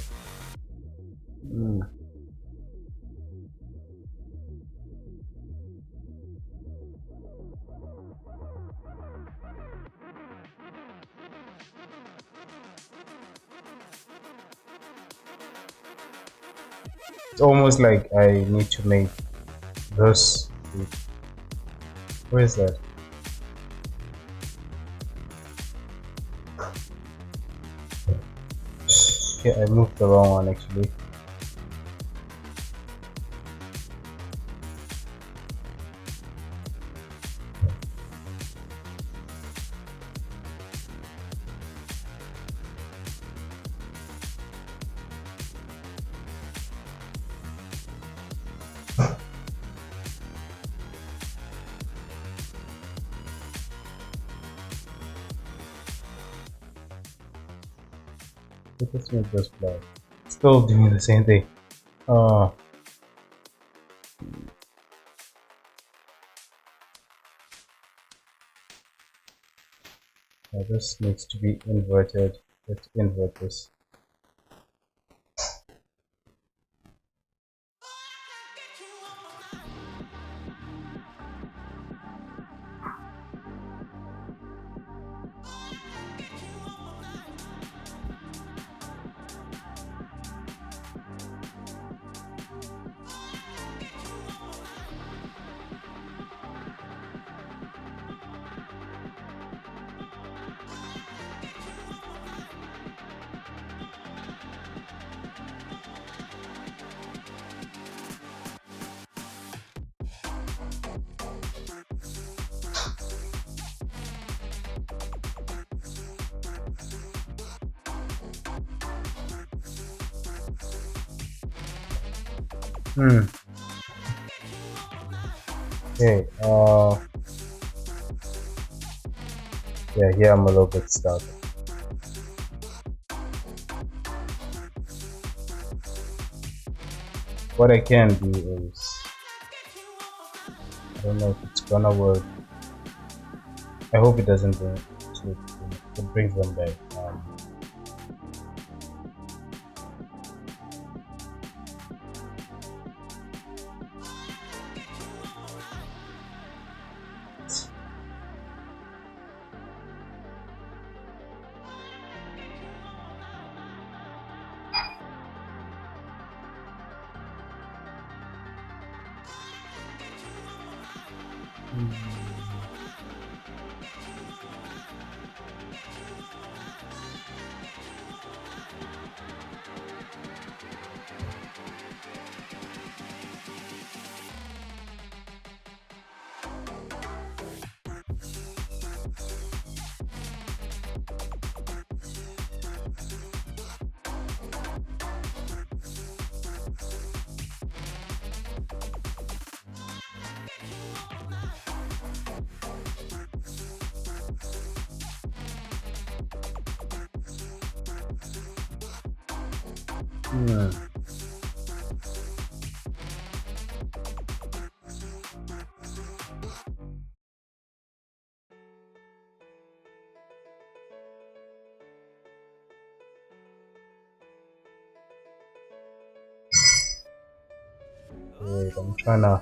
it's almost like I need to make this. Where is that? Okay, I moved the wrong one actually. Let us make this black. Still doing the same thing. Uh, this needs to be inverted. Let's invert this. Hmm. Okay. Yeah. Here I'm a little bit stuck. What I can do is, I don't know if it's gonna work. I hope it doesn't bring it brings them back. Hmm. Wait, I'm trying to,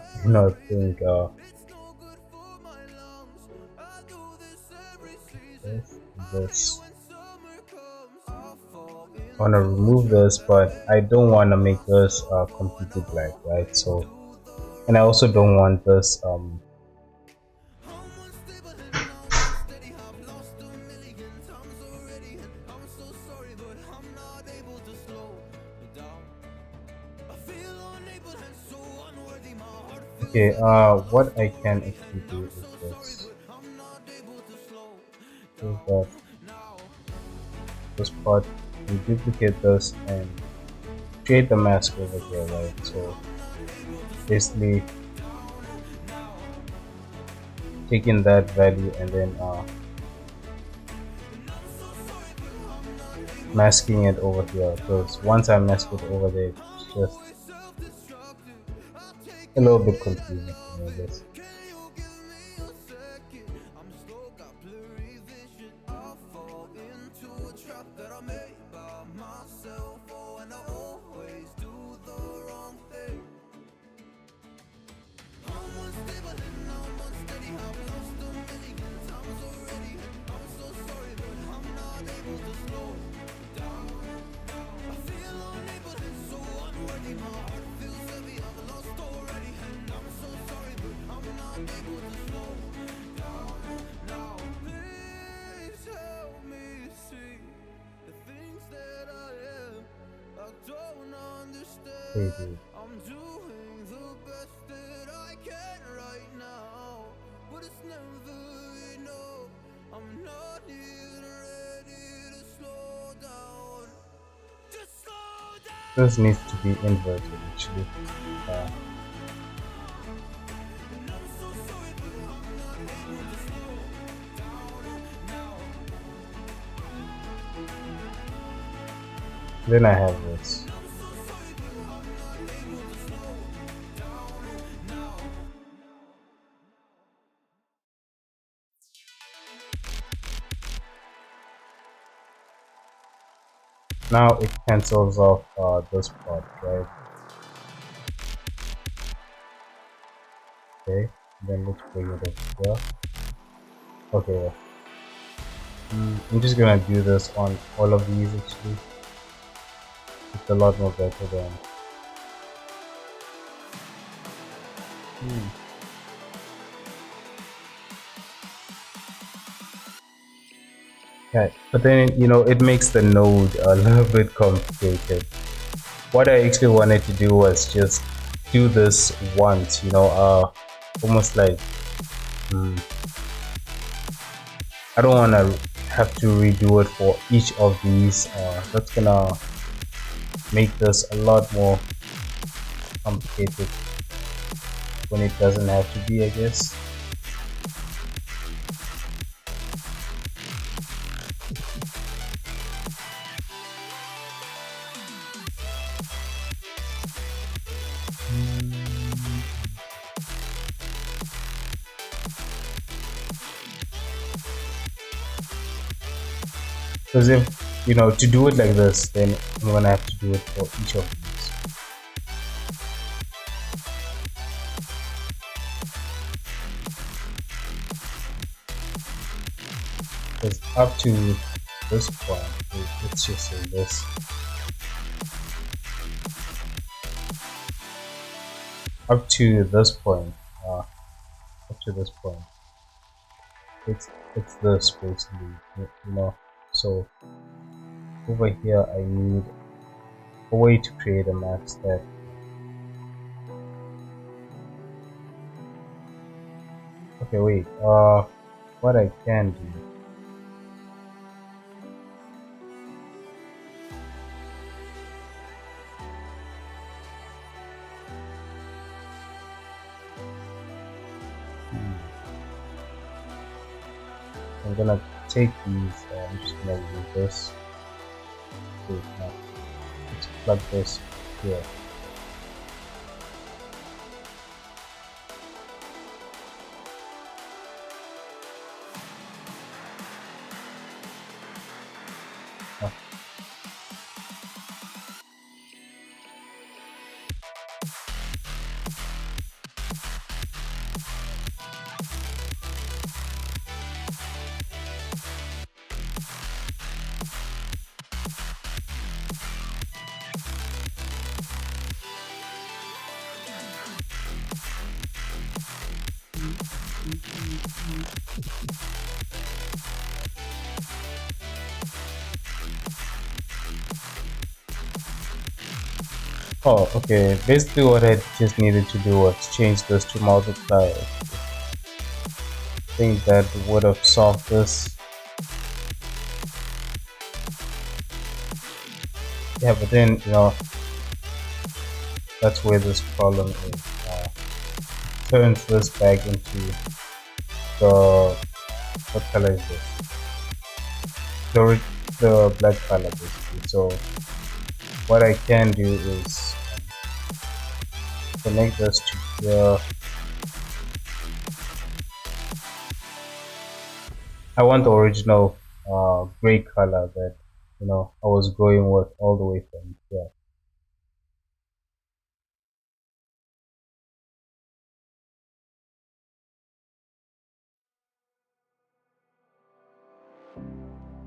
think. It's no good for my lungs. I do this every season. This. When summer comes, I fall I want to into a remove trap this, that I but I made don't by want to make this myself. Oh, and I completely black, right? always So, do the and I wrong also don't thing. want this I'm unstable and I'm unsteady. I've lost a million times already, and I'm so sorry, but I'm not able to slow down. I feel unable and so unworthy. My heart feels Okay, heavy. I've what lost I can already, actually and do I'm is so sorry, this. but I'm not able to slow Is down that now. this part, we duplicate this and create the mask over here, right? So basically taking that value and then masking it over here, because once I mask it over there, it's just a little bit confusing for me, I guess. Can you give me a second? I'm slow, got blurry vision. I fall into a trap that I made by myself. Oh, and I always do the wrong thing. I'm unstable and I'm unsteady. I've lost a million times already. I'm so sorry, but I'm not able to slow down. I feel unable and so unworthy. My heart feels heavy. I've lost already, and I'm so sorry, but I'm not able to slow down now. Please help me see the things that I am. I don't Hey, understand. dude. I'm doing the best that I can right now, but it's never enough. I'm not even ready to slow down. Just slow down. This needs to be inverted actually. Uh, And I'm so sorry, but I'm not able to slow down now. Then I have this. Now it cancels off this part, right? Okay, then let's bring it up here. Okay, I'm just gonna do this on all of these actually. It's a lot more better than. Hmm. Okay, but then it makes the node a little bit complicated. What I actually wanted to do was just do this once, almost like mm, I don't want to have to redo it for each of these. That's gonna make this a lot more complicated when it doesn't have to be, I guess. Because if to do it like this, then I'm gonna have to do it for each of these. Because up to this point, let's just say this. Up to this point, uh, up to this point, it's this basically, So over here, I need a way to create a max step. Okay, wait. What I can do. I'm gonna take these. I'm just gonna use this. Wait, no. Let's plug this here. Oh, okay. Basically, what I just needed to do was change this to multiply. I think that would have solved this. Yeah, but then that's where this problem is. Turns this back into the what color is this? The black color basically. So what I can do is connect this to here. I want the original gray color that I was going with all the way from here.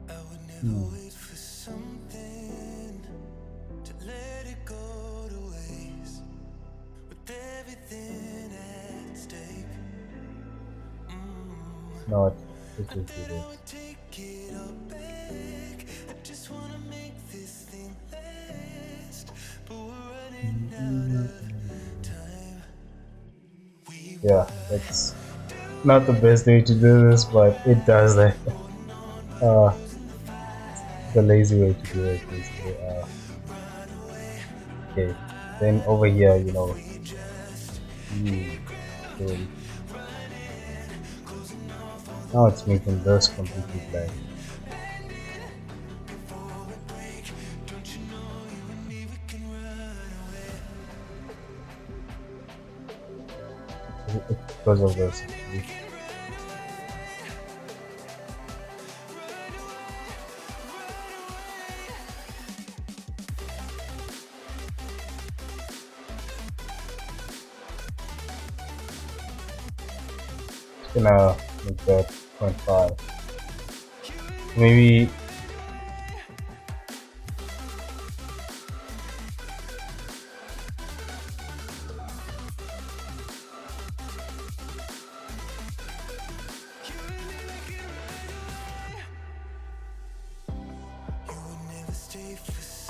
I would never wait for something to let it go to waste with everything at stake. No, let's I just do said I this. would take it all back. I just wanna make this thing last, but we're running out of time. We Yeah, that's not the best way to do this, but it does that. uh, the lazy way to do it basically. Okay, then over here, so now it's making this completely black. because of this actually. It's gonna make that 0.5. Maybe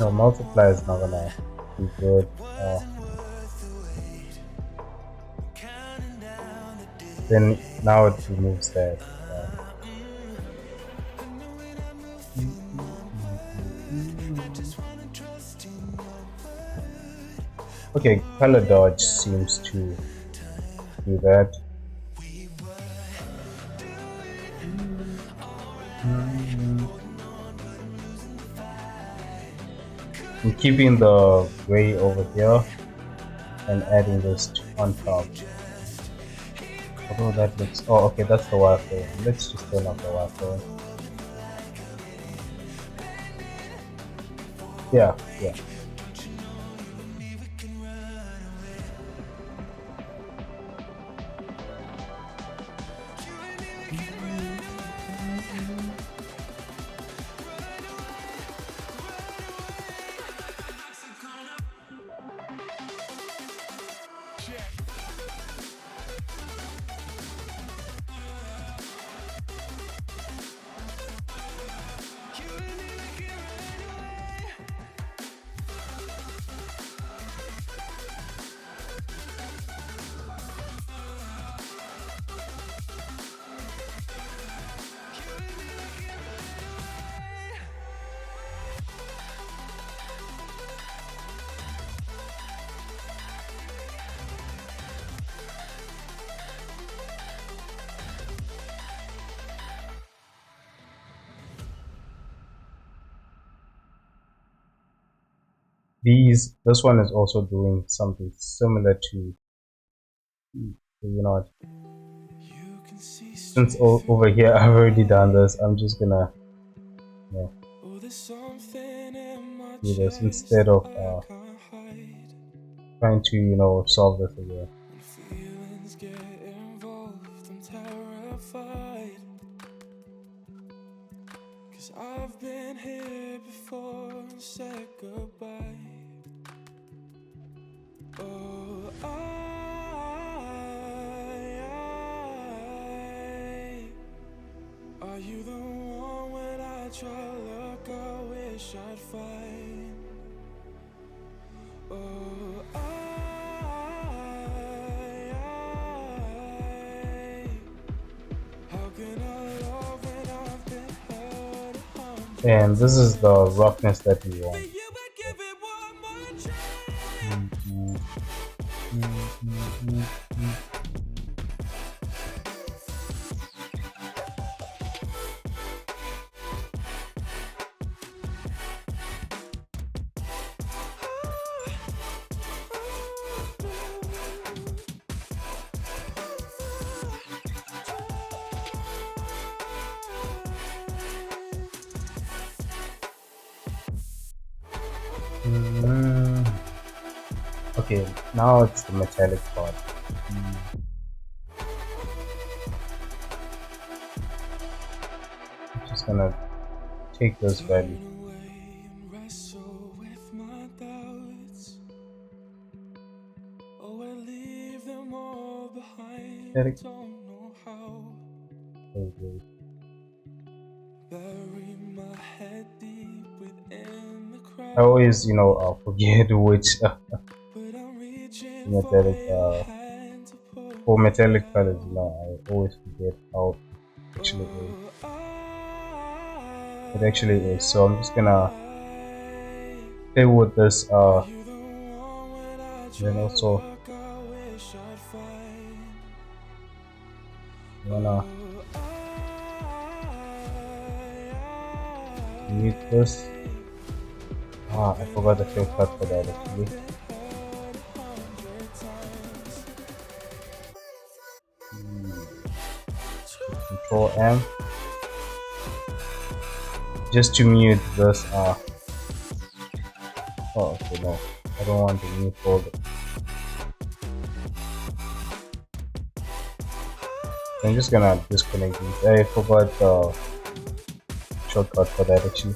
no multiply is not gonna be good. Then now it removes that. Okay, color dodge seems to do that. I'm keeping the gray over here and adding this on top. Although that looks, oh okay, that's the wireframe. Let's just turn off the wireframe. Yeah, yeah. This one is also doing something similar to, you know what, since over here I've already done this, I'm just gonna, you know, do this instead of trying to, you know, solve this again. Feelings get involved, I'm terrified. 'Cause I've been here before and said goodbye. Oh, are you the one when I try to look, I wish I'd find? Oh, how can I love when I've been hurt 100 And this is the roughness that we want. times? You would give it one more chance. Okay, now it's the metallic part. I'm just gonna take this value. Metallic. Okay. I always, you know, forget which metallic, for metallic colors, you know, I always forget how it actually is. It actually is. So I'm just gonna play with this, then also I'm gonna mute this. I forgot the shortcut for that actually. Control M just to mute this. Oh, okay, no, I don't want the new folder. So I'm just gonna disconnect these. I forgot the shortcut for that actually.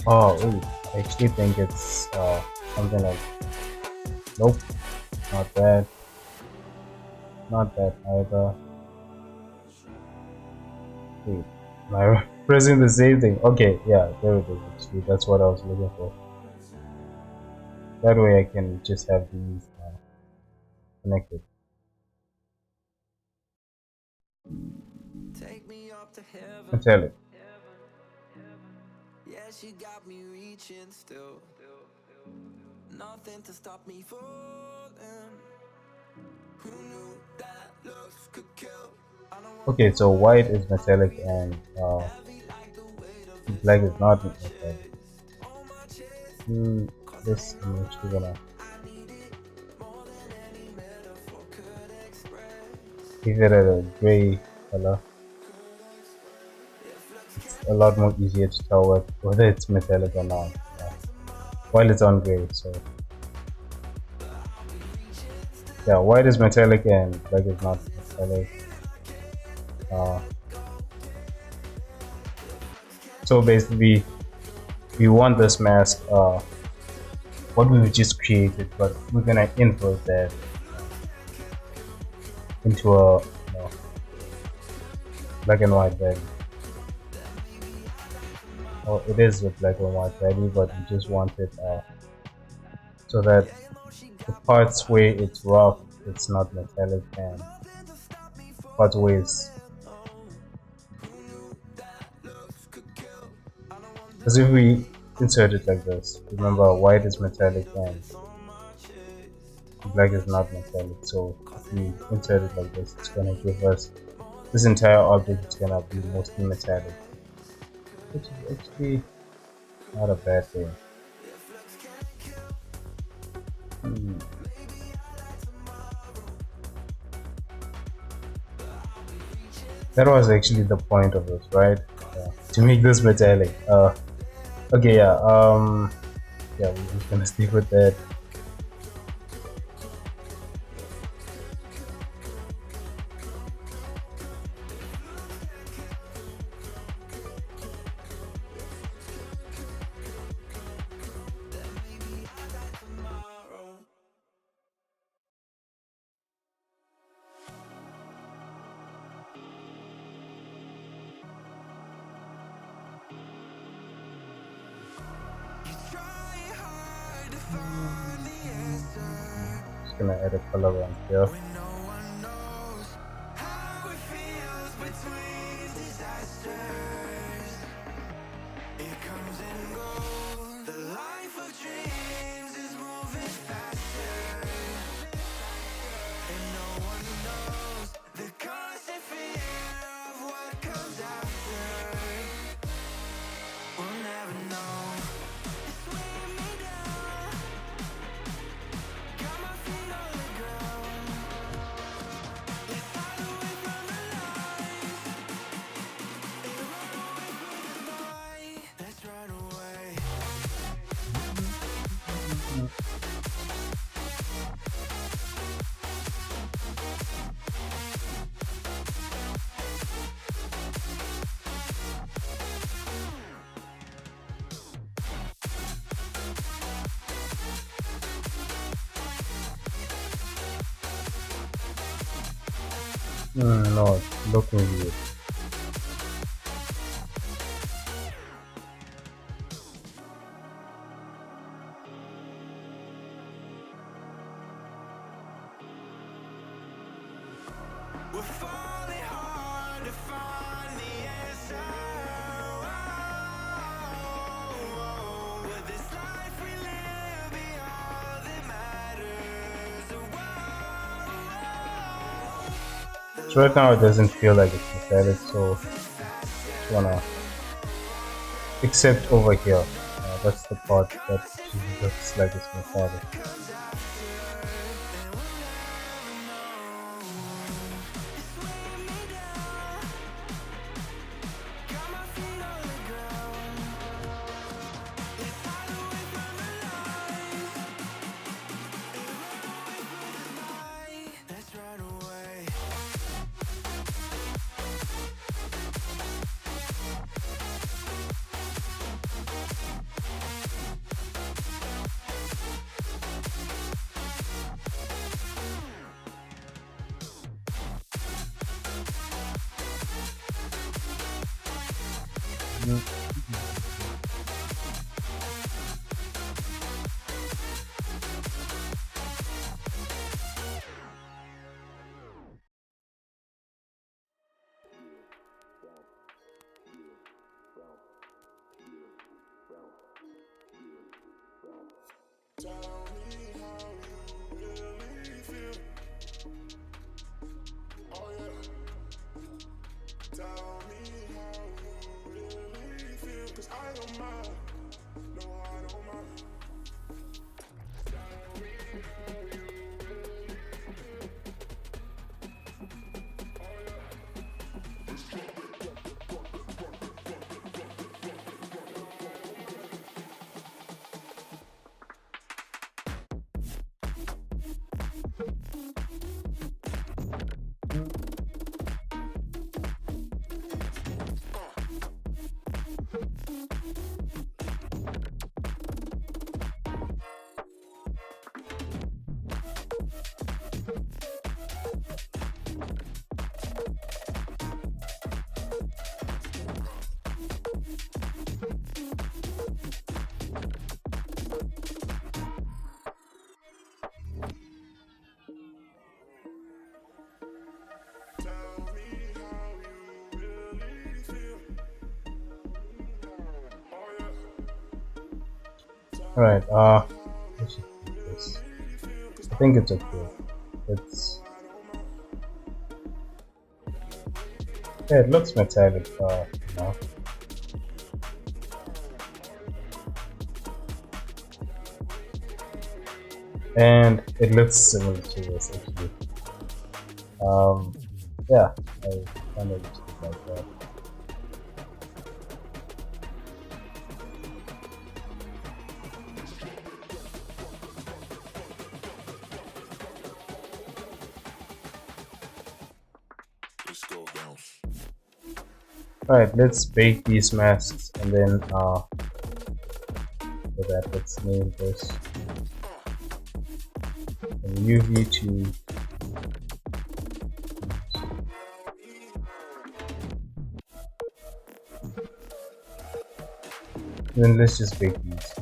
Oh, wait, I actually think it's something like, nope, not that, not that either. Wait, am I pressing the same thing? Okay, yeah, there it is actually. That's what I was looking for. That way I can just have these connected. Take me up to heaven. Metallic. Yeah, she got me reaching still. Nothing to stop me falling. Who knew that looks could kill? I don't want Okay, so white is metallic and heavy like the weight of this black is not my metallic. chest. On my chest, cause This ain't I'm no actually lie. gonna I need it more than any metaphor could express. give it a gray color. It's a lot more easier to tell whether it's metallic or not. Yeah. While it's on gray, so yeah, white is metallic and black is not metallic. Uh, so basically, we want this mask, what we've just created, but we're gonna invert that into a black and white value. Or it is a black and white value, but we just want it so that the parts where it's rough, it's not metallic, and parts where it's, because if we insert it like this, remember white is metallic and black is not metallic. So if we insert it like this, it's gonna give us this entire object. It's gonna be mostly metallic, which is actually not a bad thing. Hmm. That was actually the point of this, right? To make this metallic. Okay, yeah. Yeah, we're just gonna stick with that. Just gonna add a color around here. no one knows how it feels between disasters. It comes and goes. The life of dreams is moving faster, and no one knows the constant fear of what comes after. We'll never know. It's weighing me down. Got my feet on the ground. Let's hide away from the lights and run away from the night. Let's run away. No, it's looking weird. We're falling hard to find the answer. Will this life we live be all that matters? So right now it doesn't feel like it's metallic, so just wanna except over here. That's the part that actually looks like it's metallic. Alright, let's just do this. I think it's okay. It's yeah, it looks metallic, you know. And it looks similar to this actually. Yeah, I kind of just like that. Let's go bounce. Alright, let's bake these masks and then for that let's name this from UV to then let's just bake these.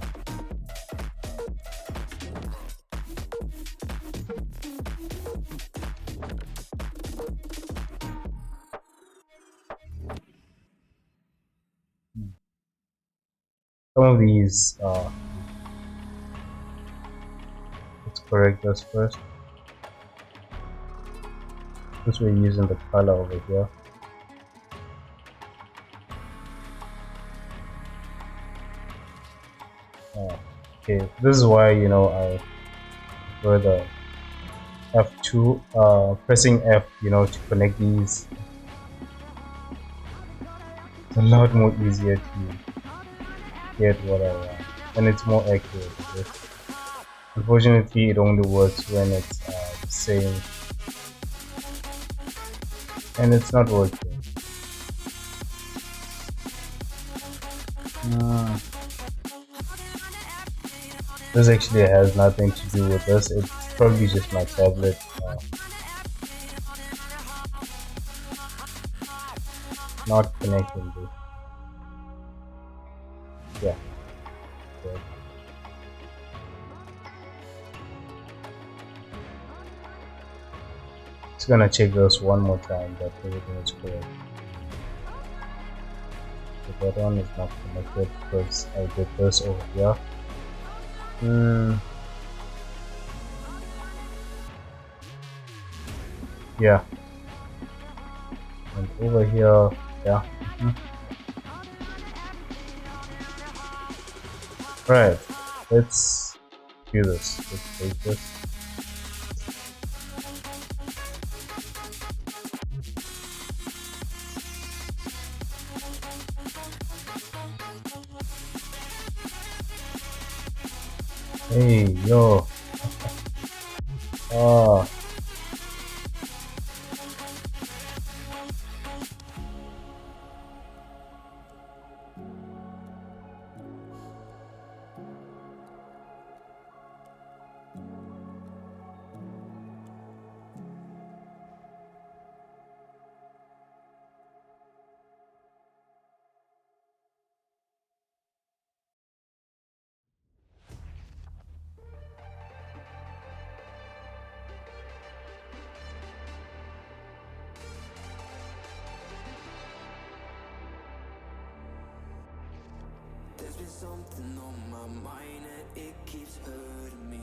Some of these let's correct this first. Since we're using the color over here. Okay, this is why you know I prefer the F2 pressing F, you know, to connect these. It's a lot more easier to get what I want, and it's more accurate. Okay? Unfortunately, it only works when it's the same, and it's not working. This actually has nothing to do with this. It's probably just my tablet not connecting this. Yeah. Okay. Just gonna check this one more time that everything is correct. So that one is not connected because I did this over here. Yeah. And over here, yeah. Right. Let's do this. Let's take this. Hey, yo. Ah. there's something on my mind and it keeps hurting me.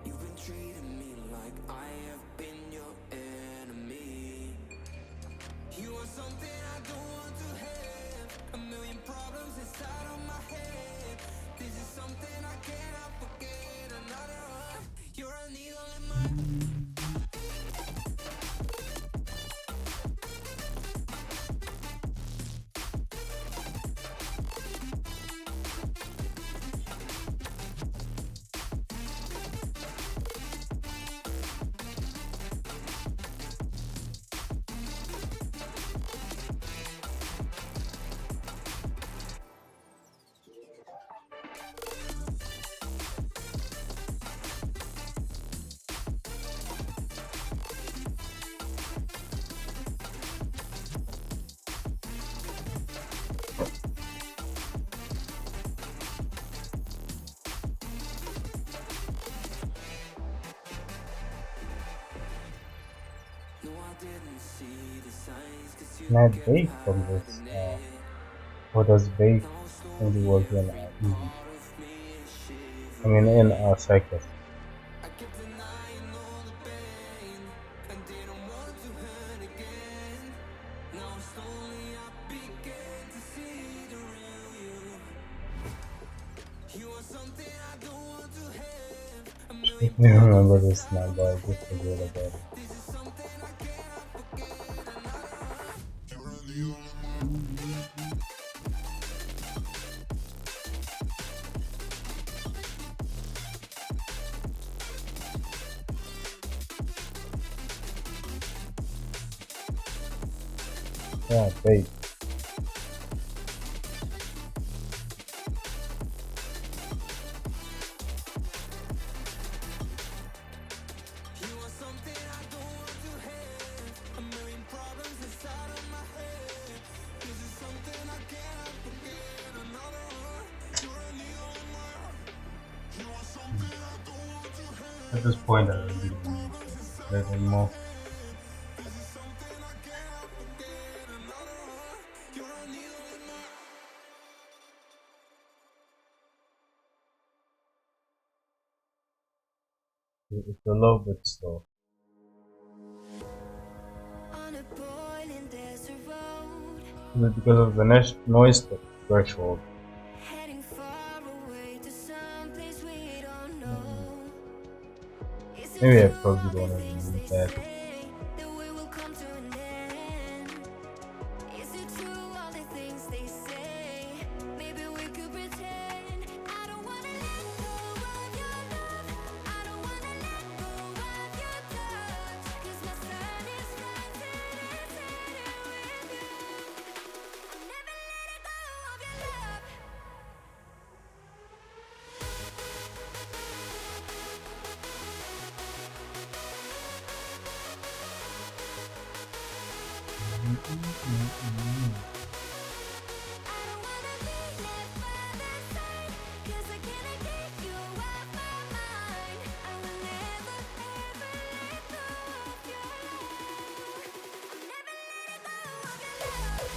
You've been treating me like I have been your enemy. You are something I don't want to have. A million problems inside of my head. This is something I cannot forget. Another one. You're a needle in my. No, I didn't see the signs, 'cause you Can I kept bake from this? hiding it. Or does bake Now only slowly work in every easy? part of me is I mean, in shivering. Cyclist. I kept denying all the pain and didn't want to hurt again. Now slowly I began to see the real you. You are something I don't want to have. A I million can't problems remember this inside now, of but I my just forgot head. about it. This is something I cannot forget. Another one. Yeah, bake. You are something I don't want to have. A million problems inside of my head. This is something I cannot forget. Another one. You're a needle in my heart. You are something I don't want to At have. this point, I A really million don't need problems to play inside it of my anymore. head. This is something I cannot forget. Another one. You're a needle in my heart. It's a little bit slow. On a boiling desert road, Is it because of the noise threshold? heading far away to some place we don't know. Is it Maybe I true probably all the don't things even need they that. say that we will come to an end? Is it true all the things they say? Maybe we could pretend. I don't wanna let go of your love. I don't wanna let go of your touch. 'Cause my sun is rising and setting with you. I'll never let it go of your love. I don't wanna be left by the side, 'cause I cannot get you off my mind. I will never, ever let go of your love. I'll never let it go of your love.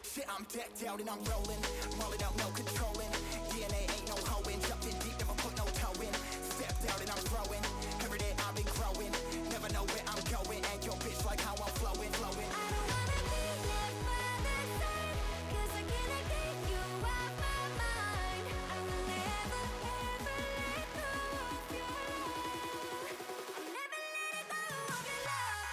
Shit, I'm decked out and I'm rolling. Rolling out, no controlling. DNA ain't no hoeing. Jumped in deep, never put no toe in. Stepped out and I'm growing. Every day I've been growing. Never know where I'm going. And your bitch like how I'm flowing, flowing. I don't wanna be left by the side, 'cause I cannot get you off my mind. I will never, ever let go of your love. I'll never let it go of your love.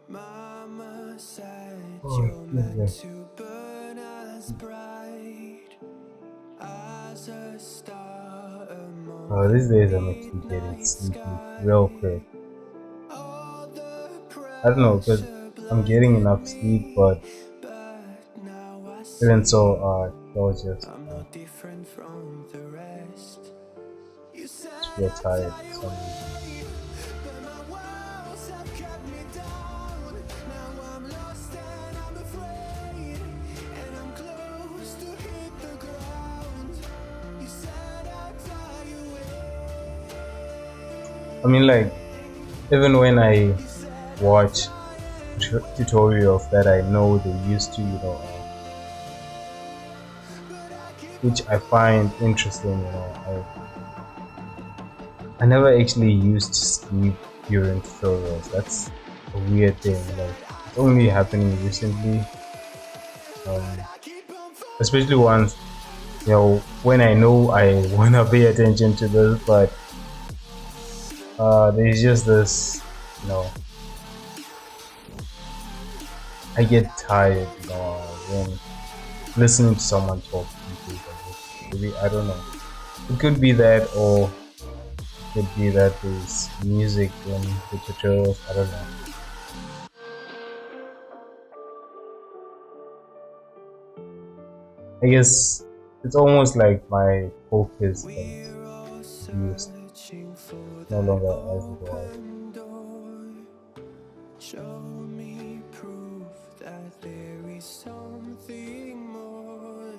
Mama said Oh, you're excuse meant me. to burn as bright as a star among These the days I'm actually getting midnight sleepy sky. real quick. All the I don't know, because pressure I'm getting blinded enough sleep, me, but but now I even so, see that was just I'm not different from the rest. You said just feel I'd tired fly for some reason. away, but my walls have kept me down. Now I'm lost and I'm afraid, and I'm close to hit the ground. You said I'd fly away. I mean, like, even when I You said I'd watch fly tutorials that I know they used to, but I keep which on I find falling. interesting, I never actually used to sleep during tutorials. That's a weird You thing. Like, said I'd it's only fly happening away, recently. but Um, I keep on Especially falling. once, when I know I wanna pay attention to this, but there's just this, you know, I get tired, when listening to someone talk these days. Maybe I don't know. It could be that, or it could be that there's music in the tutorials. I don't know. I guess it's almost like my focus has We're all reduced, searching for no that longer as it was. open door. Show me proof that there is something more.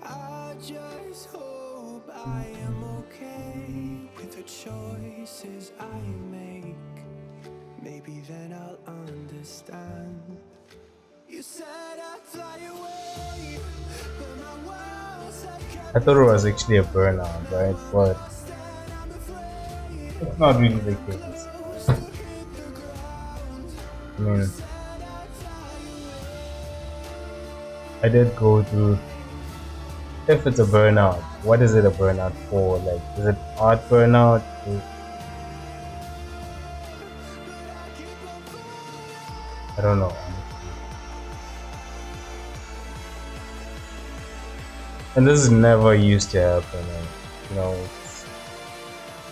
I just hope I am okay with the choices I make. Maybe then I'll understand. You said I'd fly away, but my walls have I kept thought me it was actually a down. burnout, right? Now I'm But lost and I'm afraid, it's not really and the I'm case. close to hit the ground. I You mean, said I'd fly I did go through. If it's a burnout, what is it a burnout for? Like, is it art burnout? I don't know, honestly. And this is never used to happen. And, it's,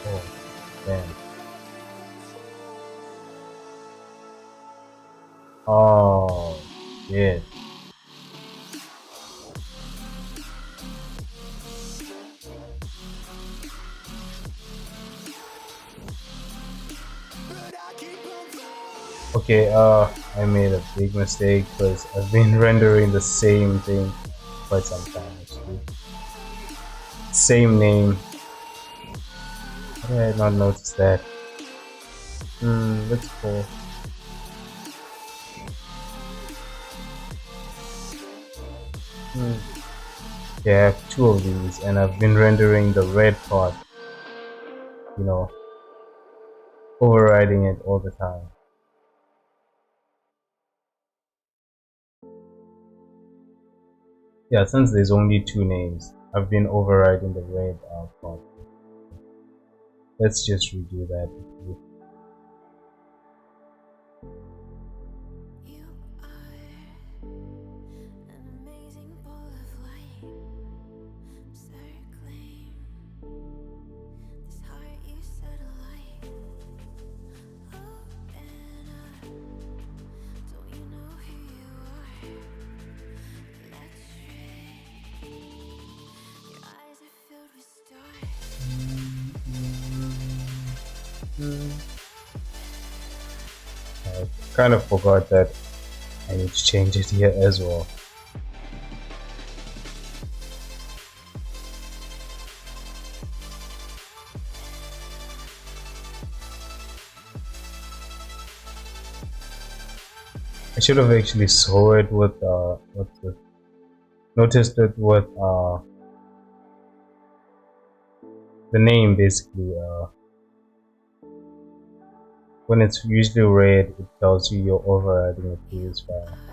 oh, man. Oh, shit. Okay, I made a big mistake because I've been rendering the same thing quite some time actually. Same name. How did I not notice that? Let's go. Hmm. Yeah, I have two of these and I've been rendering the red part, you know, overriding it all the time. Yeah, since there's only two names, I've been overriding the red part. Let's just redo that. You are an amazing ball of light, circling this heart you set alight. Open up, don't you know who you are? Electric, your eyes are filled with stars. I kind of forgot that I need to change it here as well. I should have actually saw it with noticed it with the name basically. When it's usually red, it tells you you're overriding a You previous file, are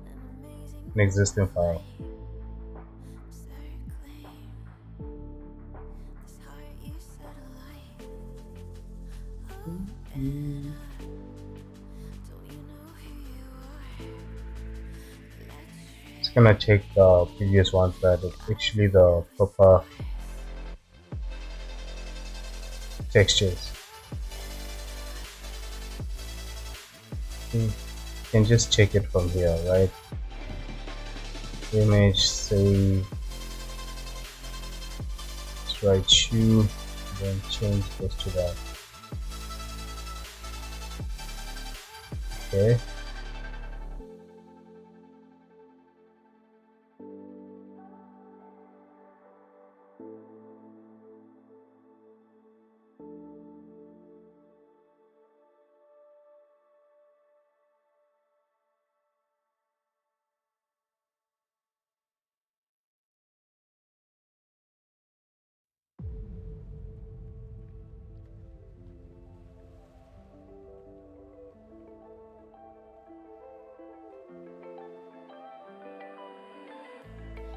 an amazing an ball existing of file. light, circling this heart you set gonna check the previous ones that it's actually the proper textures. You can just check it from here, right? Image, save, let's write shoe, then change this to that. Okay.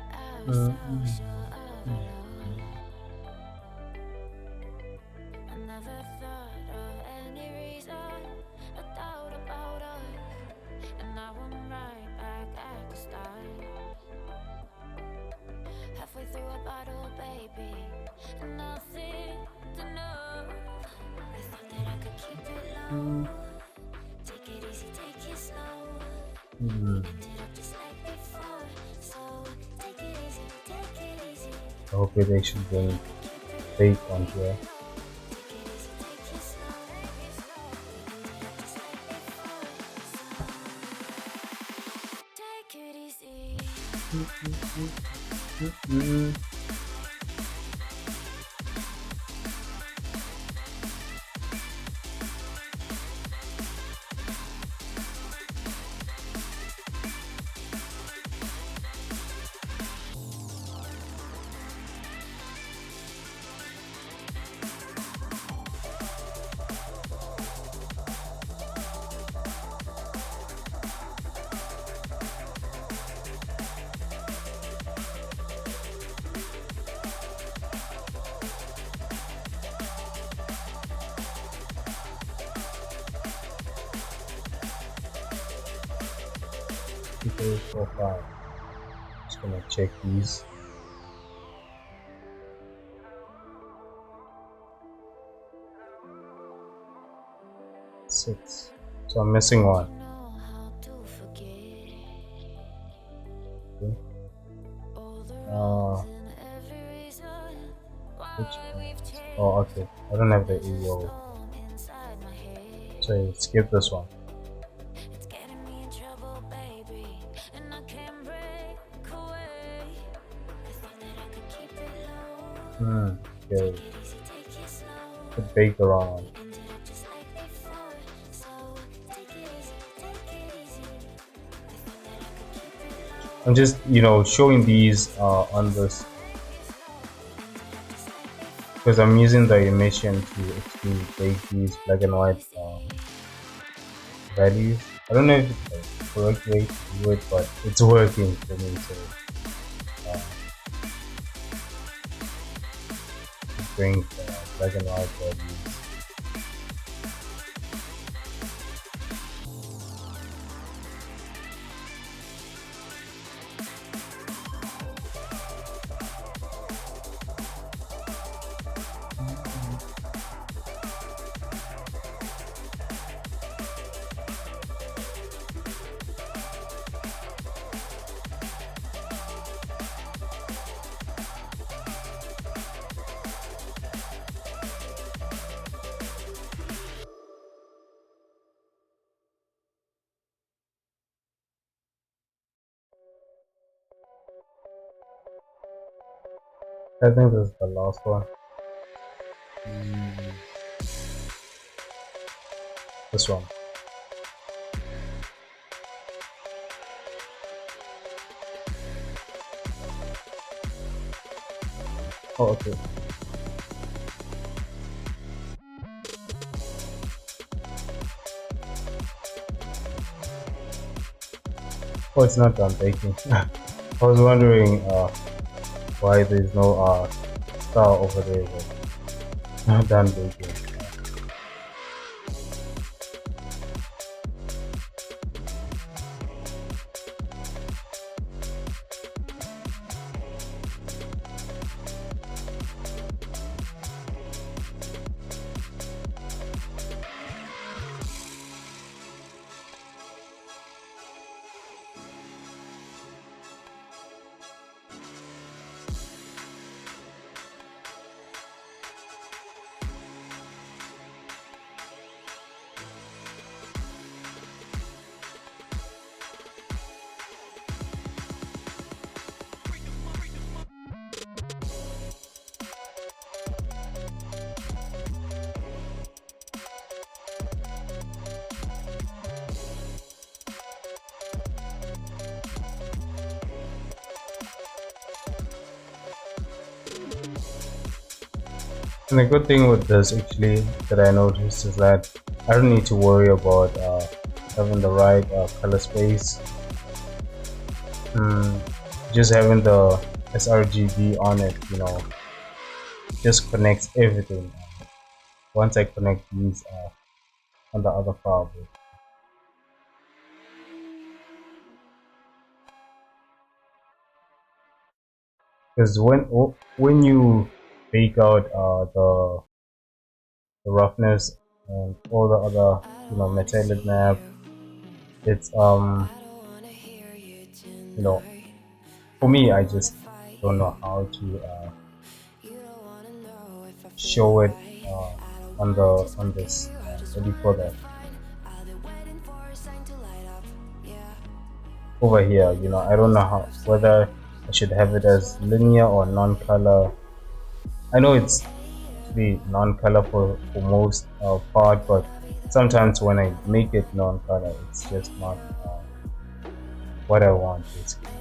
I was so sure of it all. I never thought of any reason, a doubt about us, and now I'm right back at the start. Halfway through a bottle, baby, and nothing to know. I thought that I could keep it low, take it easy, take it slow. Ended up just like before, so take it easy, take it easy. I hope they should bring fake on here. Take it easy, take it slow. Ended up just like before, so take it easy. People profile. Just gonna check these. Six. So I'm missing one. Know how to forget Okay. all the Uh, wrongs and every reason which why one? we've changed. Oh, okay. I don't have the EO. Storm inside my head. So skip this one. It's getting me in trouble, baby, and I can't break away. I thought that I could keep it low. Okay. Take it easy, take it slow. Could bake around. Ended up just like before, so take it easy, take it easy. I thought that I could keep it low. I'm just, showing these on this because I'm using the emission to actually bake these black and white values. I don't know if it's the correct way to do it, but it's working for me. So bring black and white values. I think this is the last one. This one. Oh, okay. Oh, it's not done baking. I was wondering why there's no star over there, but not done baking. And the good thing with this actually that I noticed is that I don't need to worry about having the right color space. mm, just having the sRGB on it, just connects everything. Once I connect these on the other file, because when you take out the roughness and all the other metallic map, it's you know for me, I just don't know how to show it uh, on this what do you call that over here. I don't know how whether I should have it as linear or non-color. I know it's actually non-color for most part, but sometimes when I make it non-color, it's just not what I want basically.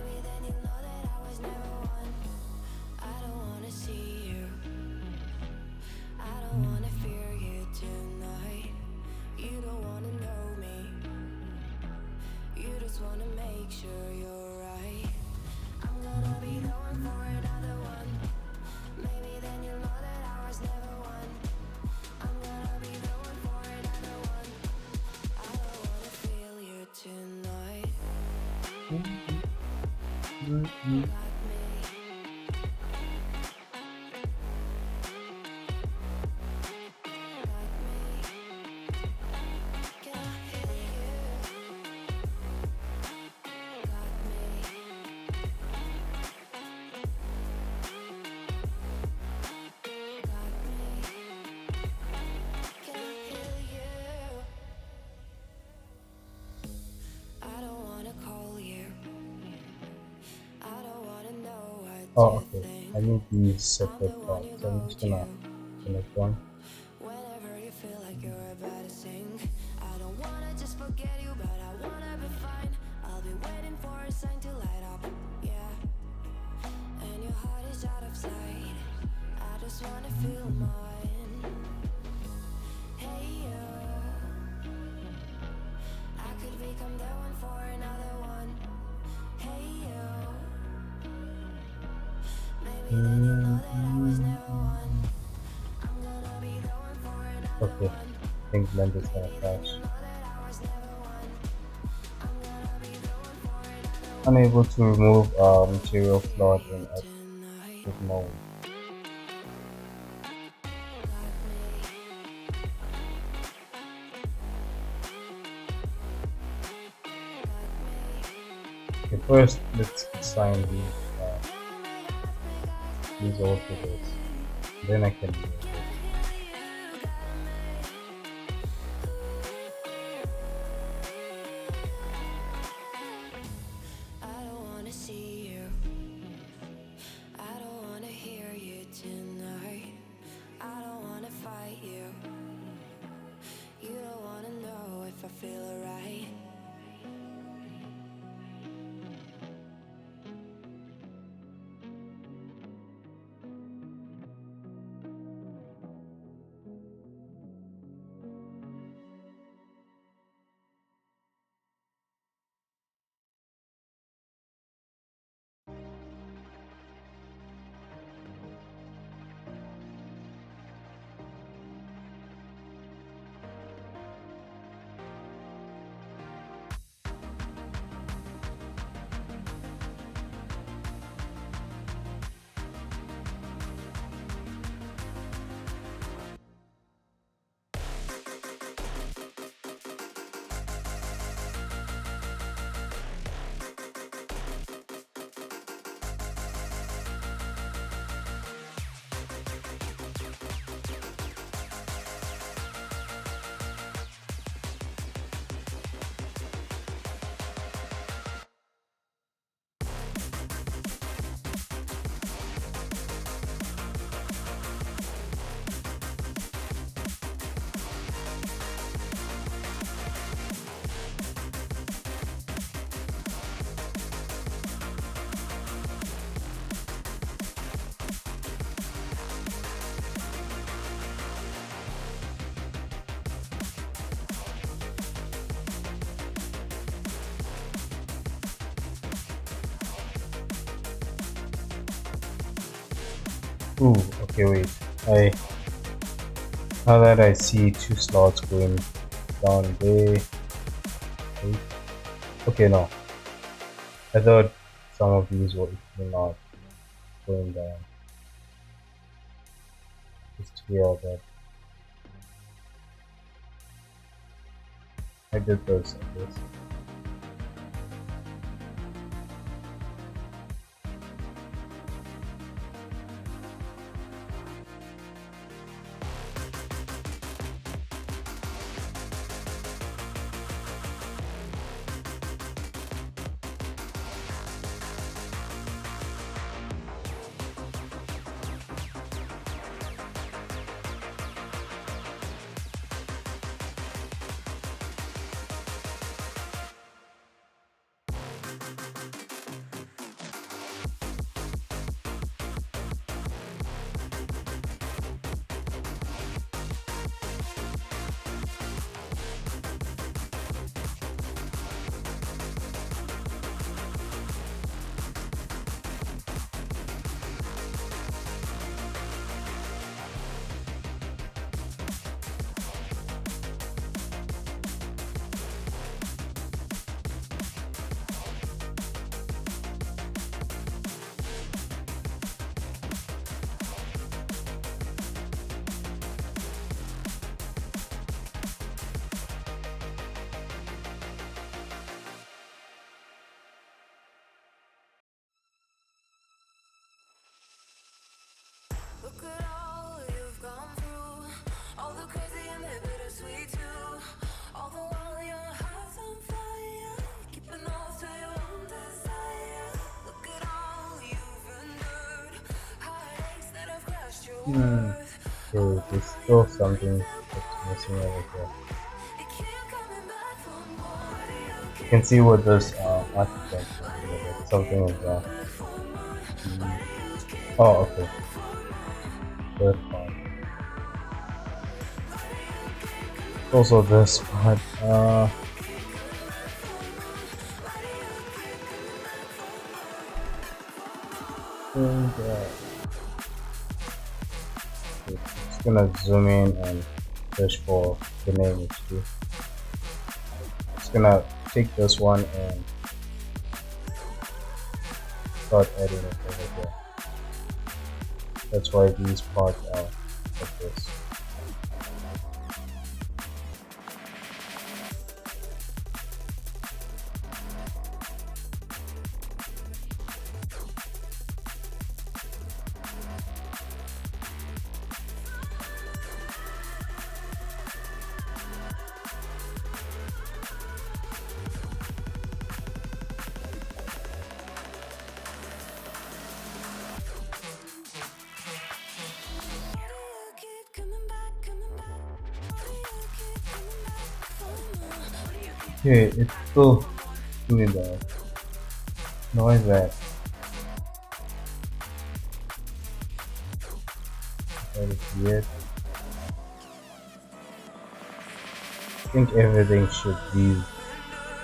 Oh, okay. I need these separate parts, so I'm just gonna connect one. Okay, I think blend is gonna crash. Unable to remove material flood in active mode. Okay, first let's assign these all to this. Then I can remove it. Ooh, okay, wait. I Now that I see two slots going down there. Wait. Okay, no. I thought some of these were actually not going down. Just here that I did this, I guess. Look at all you've gone through, all the crazy and the bittersweet too. All the while your heart's on fire, keeping off to your own desire. Look at all you've endured, heartaches that have crushed your worth. All Okay, the there's while still your mind's something at that's war. missing over here. You keep coming back for more. Why do you You keep can see coming with back this for more? architecture Why do here you that keep something is coming back for more? Why mm, do you keep oh, coming okay, back for more? third part. Why do you keep coming back Also for this more? part. Why do you keep coming back for more? Why do you keep coming back for And it's gonna zoom in and search for the name actually. It's gonna take this one and start adding it over here. That's why these parts are like this. Okay, it's still doing that. Noise that. That is weird. I think everything should be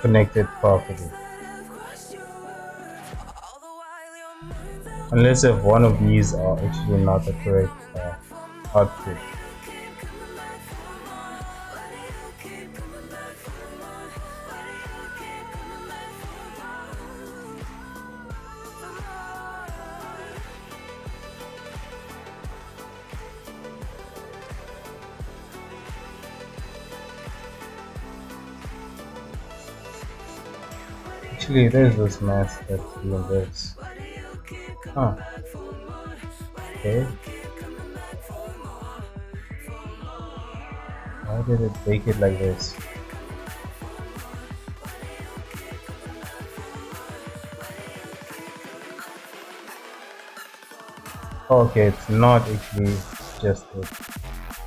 connected properly. Unless if one of these are actually not the correct output. Actually, there's this mask that's doing this. Huh, okay. Why did it make it like this? Okay, it's not actually just it.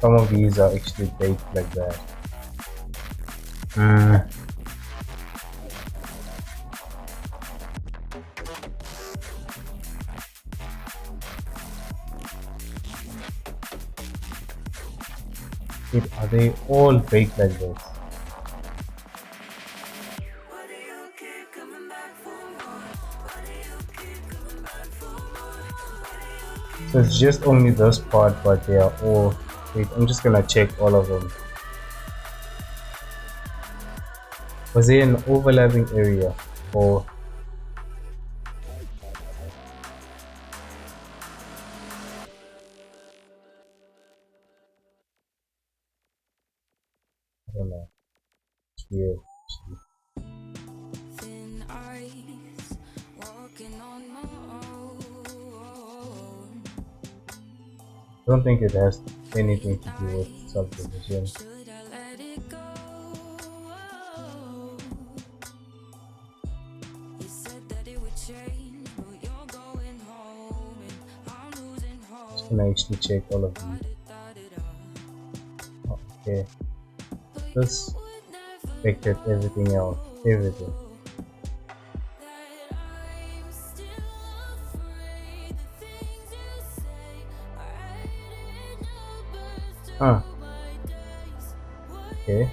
Some of these are actually baked like that. Mm. Are they all baked like this? So it's just only this part, but they are all. Wait, I'm just gonna check all of them. Was there an overlapping area, or I don't know? It's weird. Actually. Thin ice, walking on my own. I don't think it has anything to do with subdivision. Should I let it go? You said that it would change, but you're going home and I'm losing Just hope. gonna actually check all of these. Okay, this affected everything else. Everything. Huh. Okay.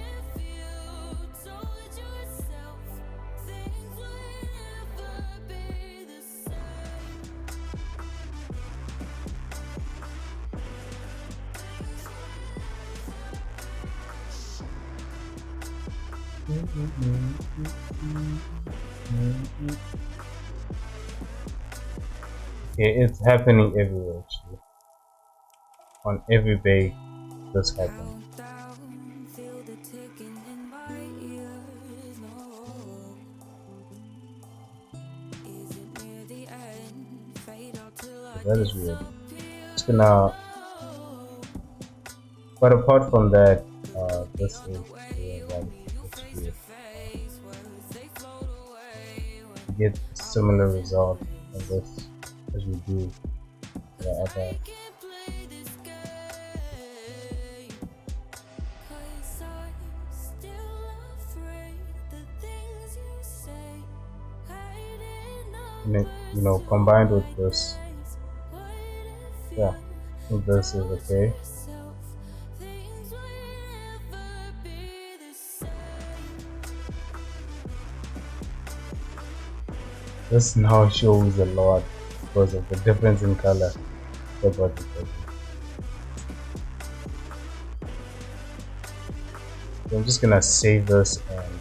Okay, it's happening everywhere actually. On every bay, this happens. Countdown, feel the ticking in my ears. No, is it near the end? Fade out till I That is weird. disappear. Just gonna. But apart from that, this is what it's weird. Face words they float away when We get a similar result of this as we do the other. can't play this game. 'Cause I'm still afraid the things you say. Hiding And it, you know, numbers combined with my this, days. What if yeah, you I think this is okay. yourself? Things will never be the same. This now shows a lot because of the difference in color. That's what it is. So I'm just gonna save this and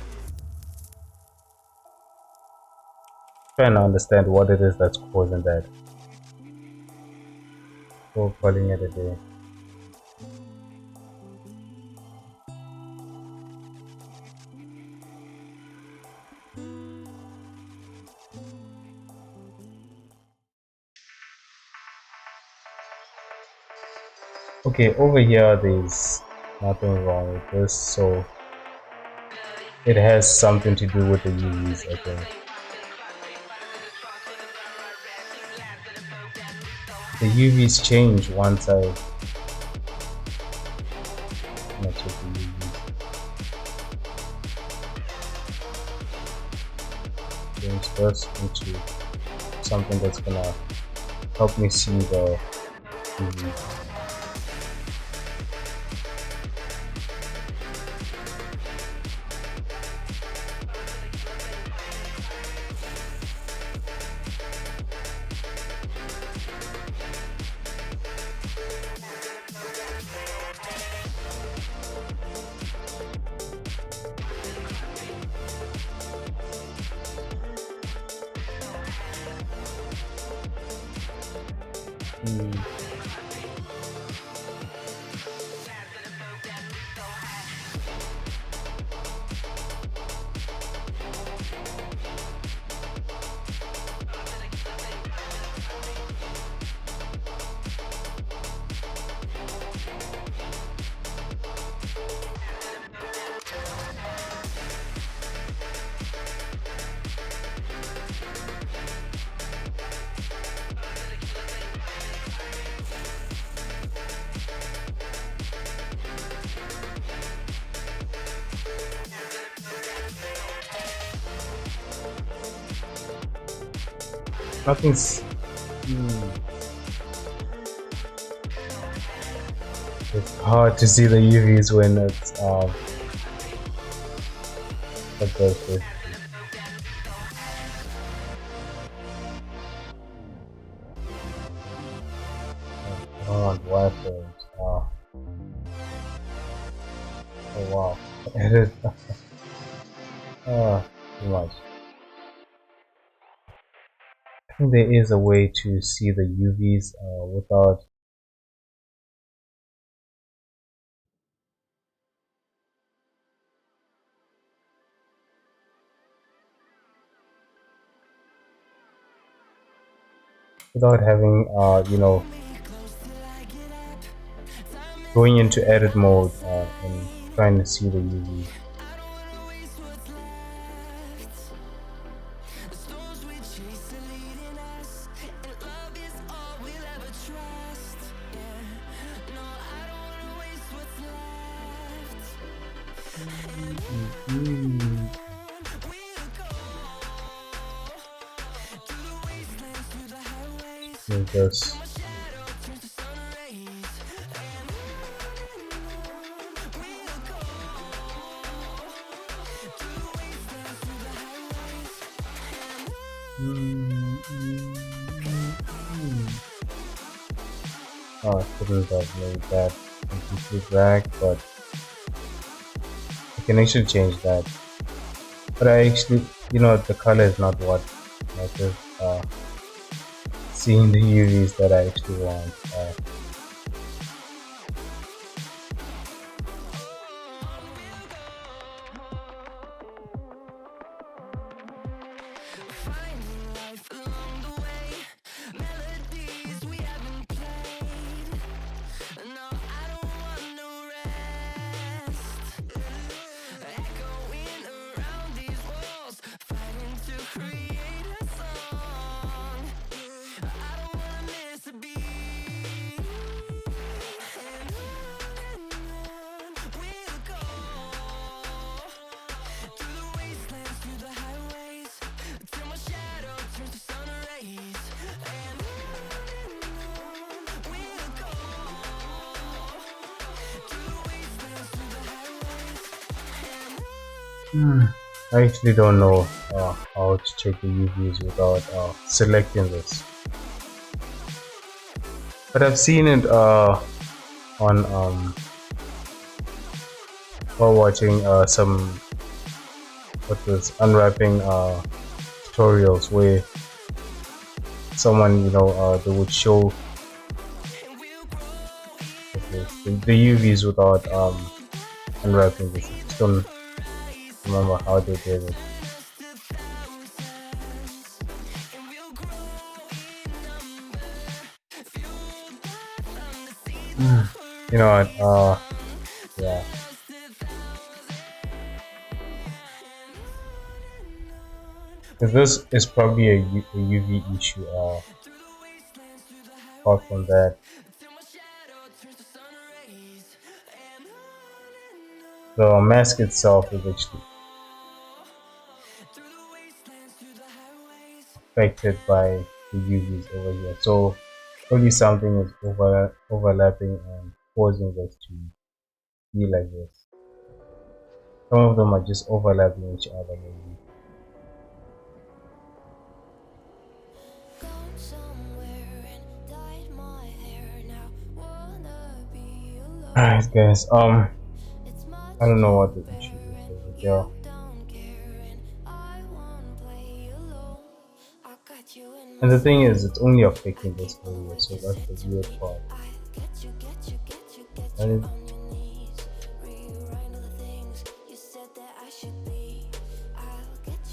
try and understand what it is that's causing that. Before calling it a day. Okay, over here there's nothing wrong with this, so it has something to do with the UVs, I think. The UVs change once I check the UVs. Change this into something that's gonna help me see the UVs. Nothing's. It's hard to see the UVs when it's like this. want wireframes. Oh wow. Edit. Too much. I think there is a way to see the UVs without having going into edit mode and trying to see the UV. Just oh, I couldn't have made that completely black, but I can actually change that. But I actually, the color is not what matters. Seeing the UVs that I actually want. I actually don't know how to check the UVs without selecting this, but I've seen it on while watching some unwrapping tutorials where someone they would show the UVs without unwrapping this. I just don't remember how they did it. You know what? Yeah. This is probably a UV issue. Apart from that, the mask itself is actually affected by the UVs over here. So probably something is overlapping and causing this to be like this. Some of them are just overlapping each other maybe. Alright guys, I don't know what the issue is over here. And the thing is, it's only affecting this area, so that's the weird part. And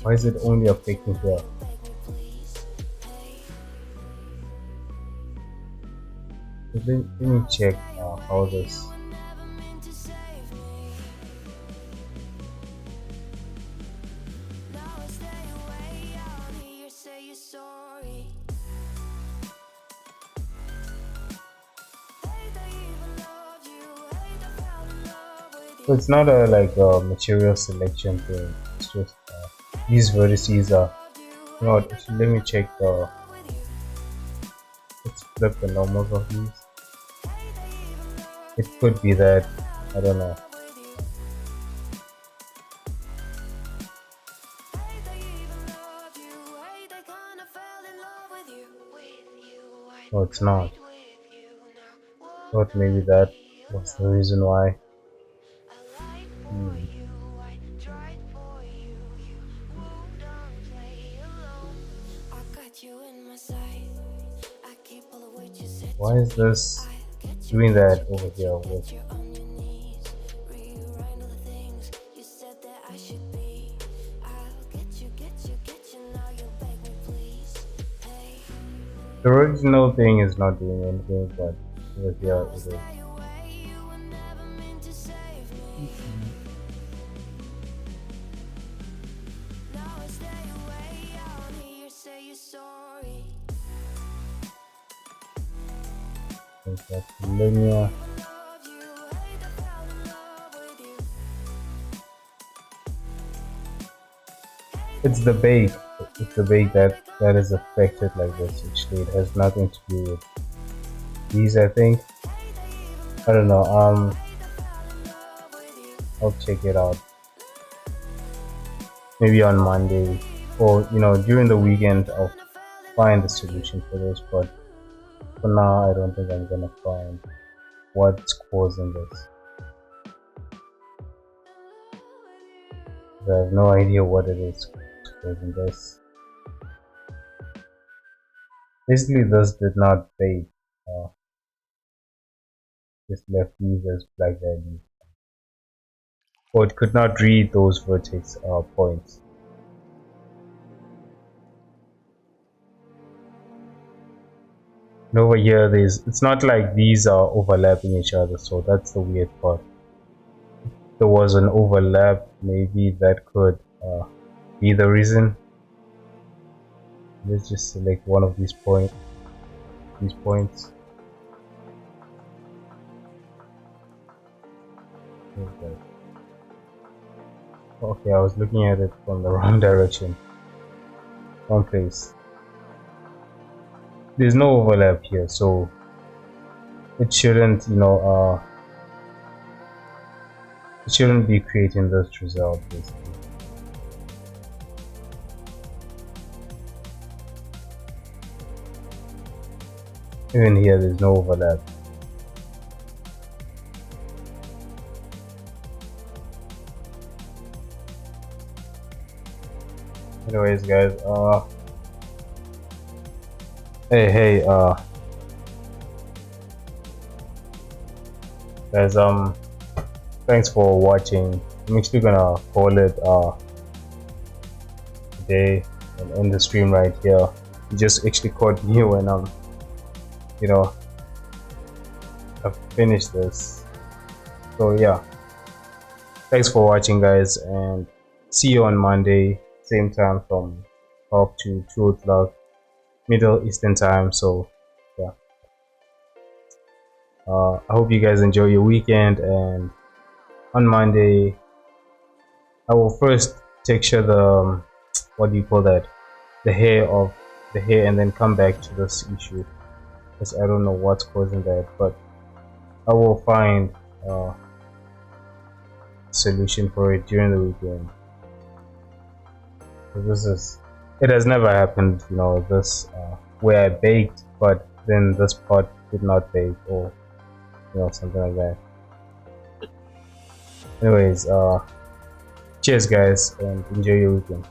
why is it only affecting here? Let me check how this. So it's not a material selection thing. It's just these vertices are. You know what? Actually, let me check the. Let's flip the normals of these. It could be that. I don't know. No, it's not. Thought maybe that was the reason why. Hmm. Why is this doing that over here with the original thing is not doing anything, but over here it is. Think that's linear. It's the bake. It's the bake that is affected like this. Actually, it has nothing to do with these. I think. I don't know. I'll check it out. Maybe on Monday, or during the weekend, I'll find the solution for this. But for now, I don't think I'm gonna find what's causing this. I have no idea what it is causing this. Basically, this did not bake. Just left these as black values. Or it could not read those vertex points. And over here, it's not like these are overlapping each other, so that's the weird part. If there was an overlap, maybe that could be the reason. Let's just select one of these points. Okay, I was looking at it from the wrong direction. Wrong place. There's no overlap here, so it shouldn't, it shouldn't be creating this result basically. Even here, there's no overlap. Anyways, guys, hey, guys, thanks for watching. I'm actually gonna call it today and end the stream right here. You just actually caught me when I've finished this. So yeah, thanks for watching, guys, and see you on Monday, same time from 12 to 2 o'clock Middle Eastern time. So yeah, I hope you guys enjoy your weekend, and on Monday I will first texture the what do you call that, the hair, and then come back to this issue, because I don't know what's causing that, but I will find a solution for it during the weekend. It has never happened, this where I baked but then this pot did not bake, or something like that. Anyways, cheers guys, and enjoy your weekend.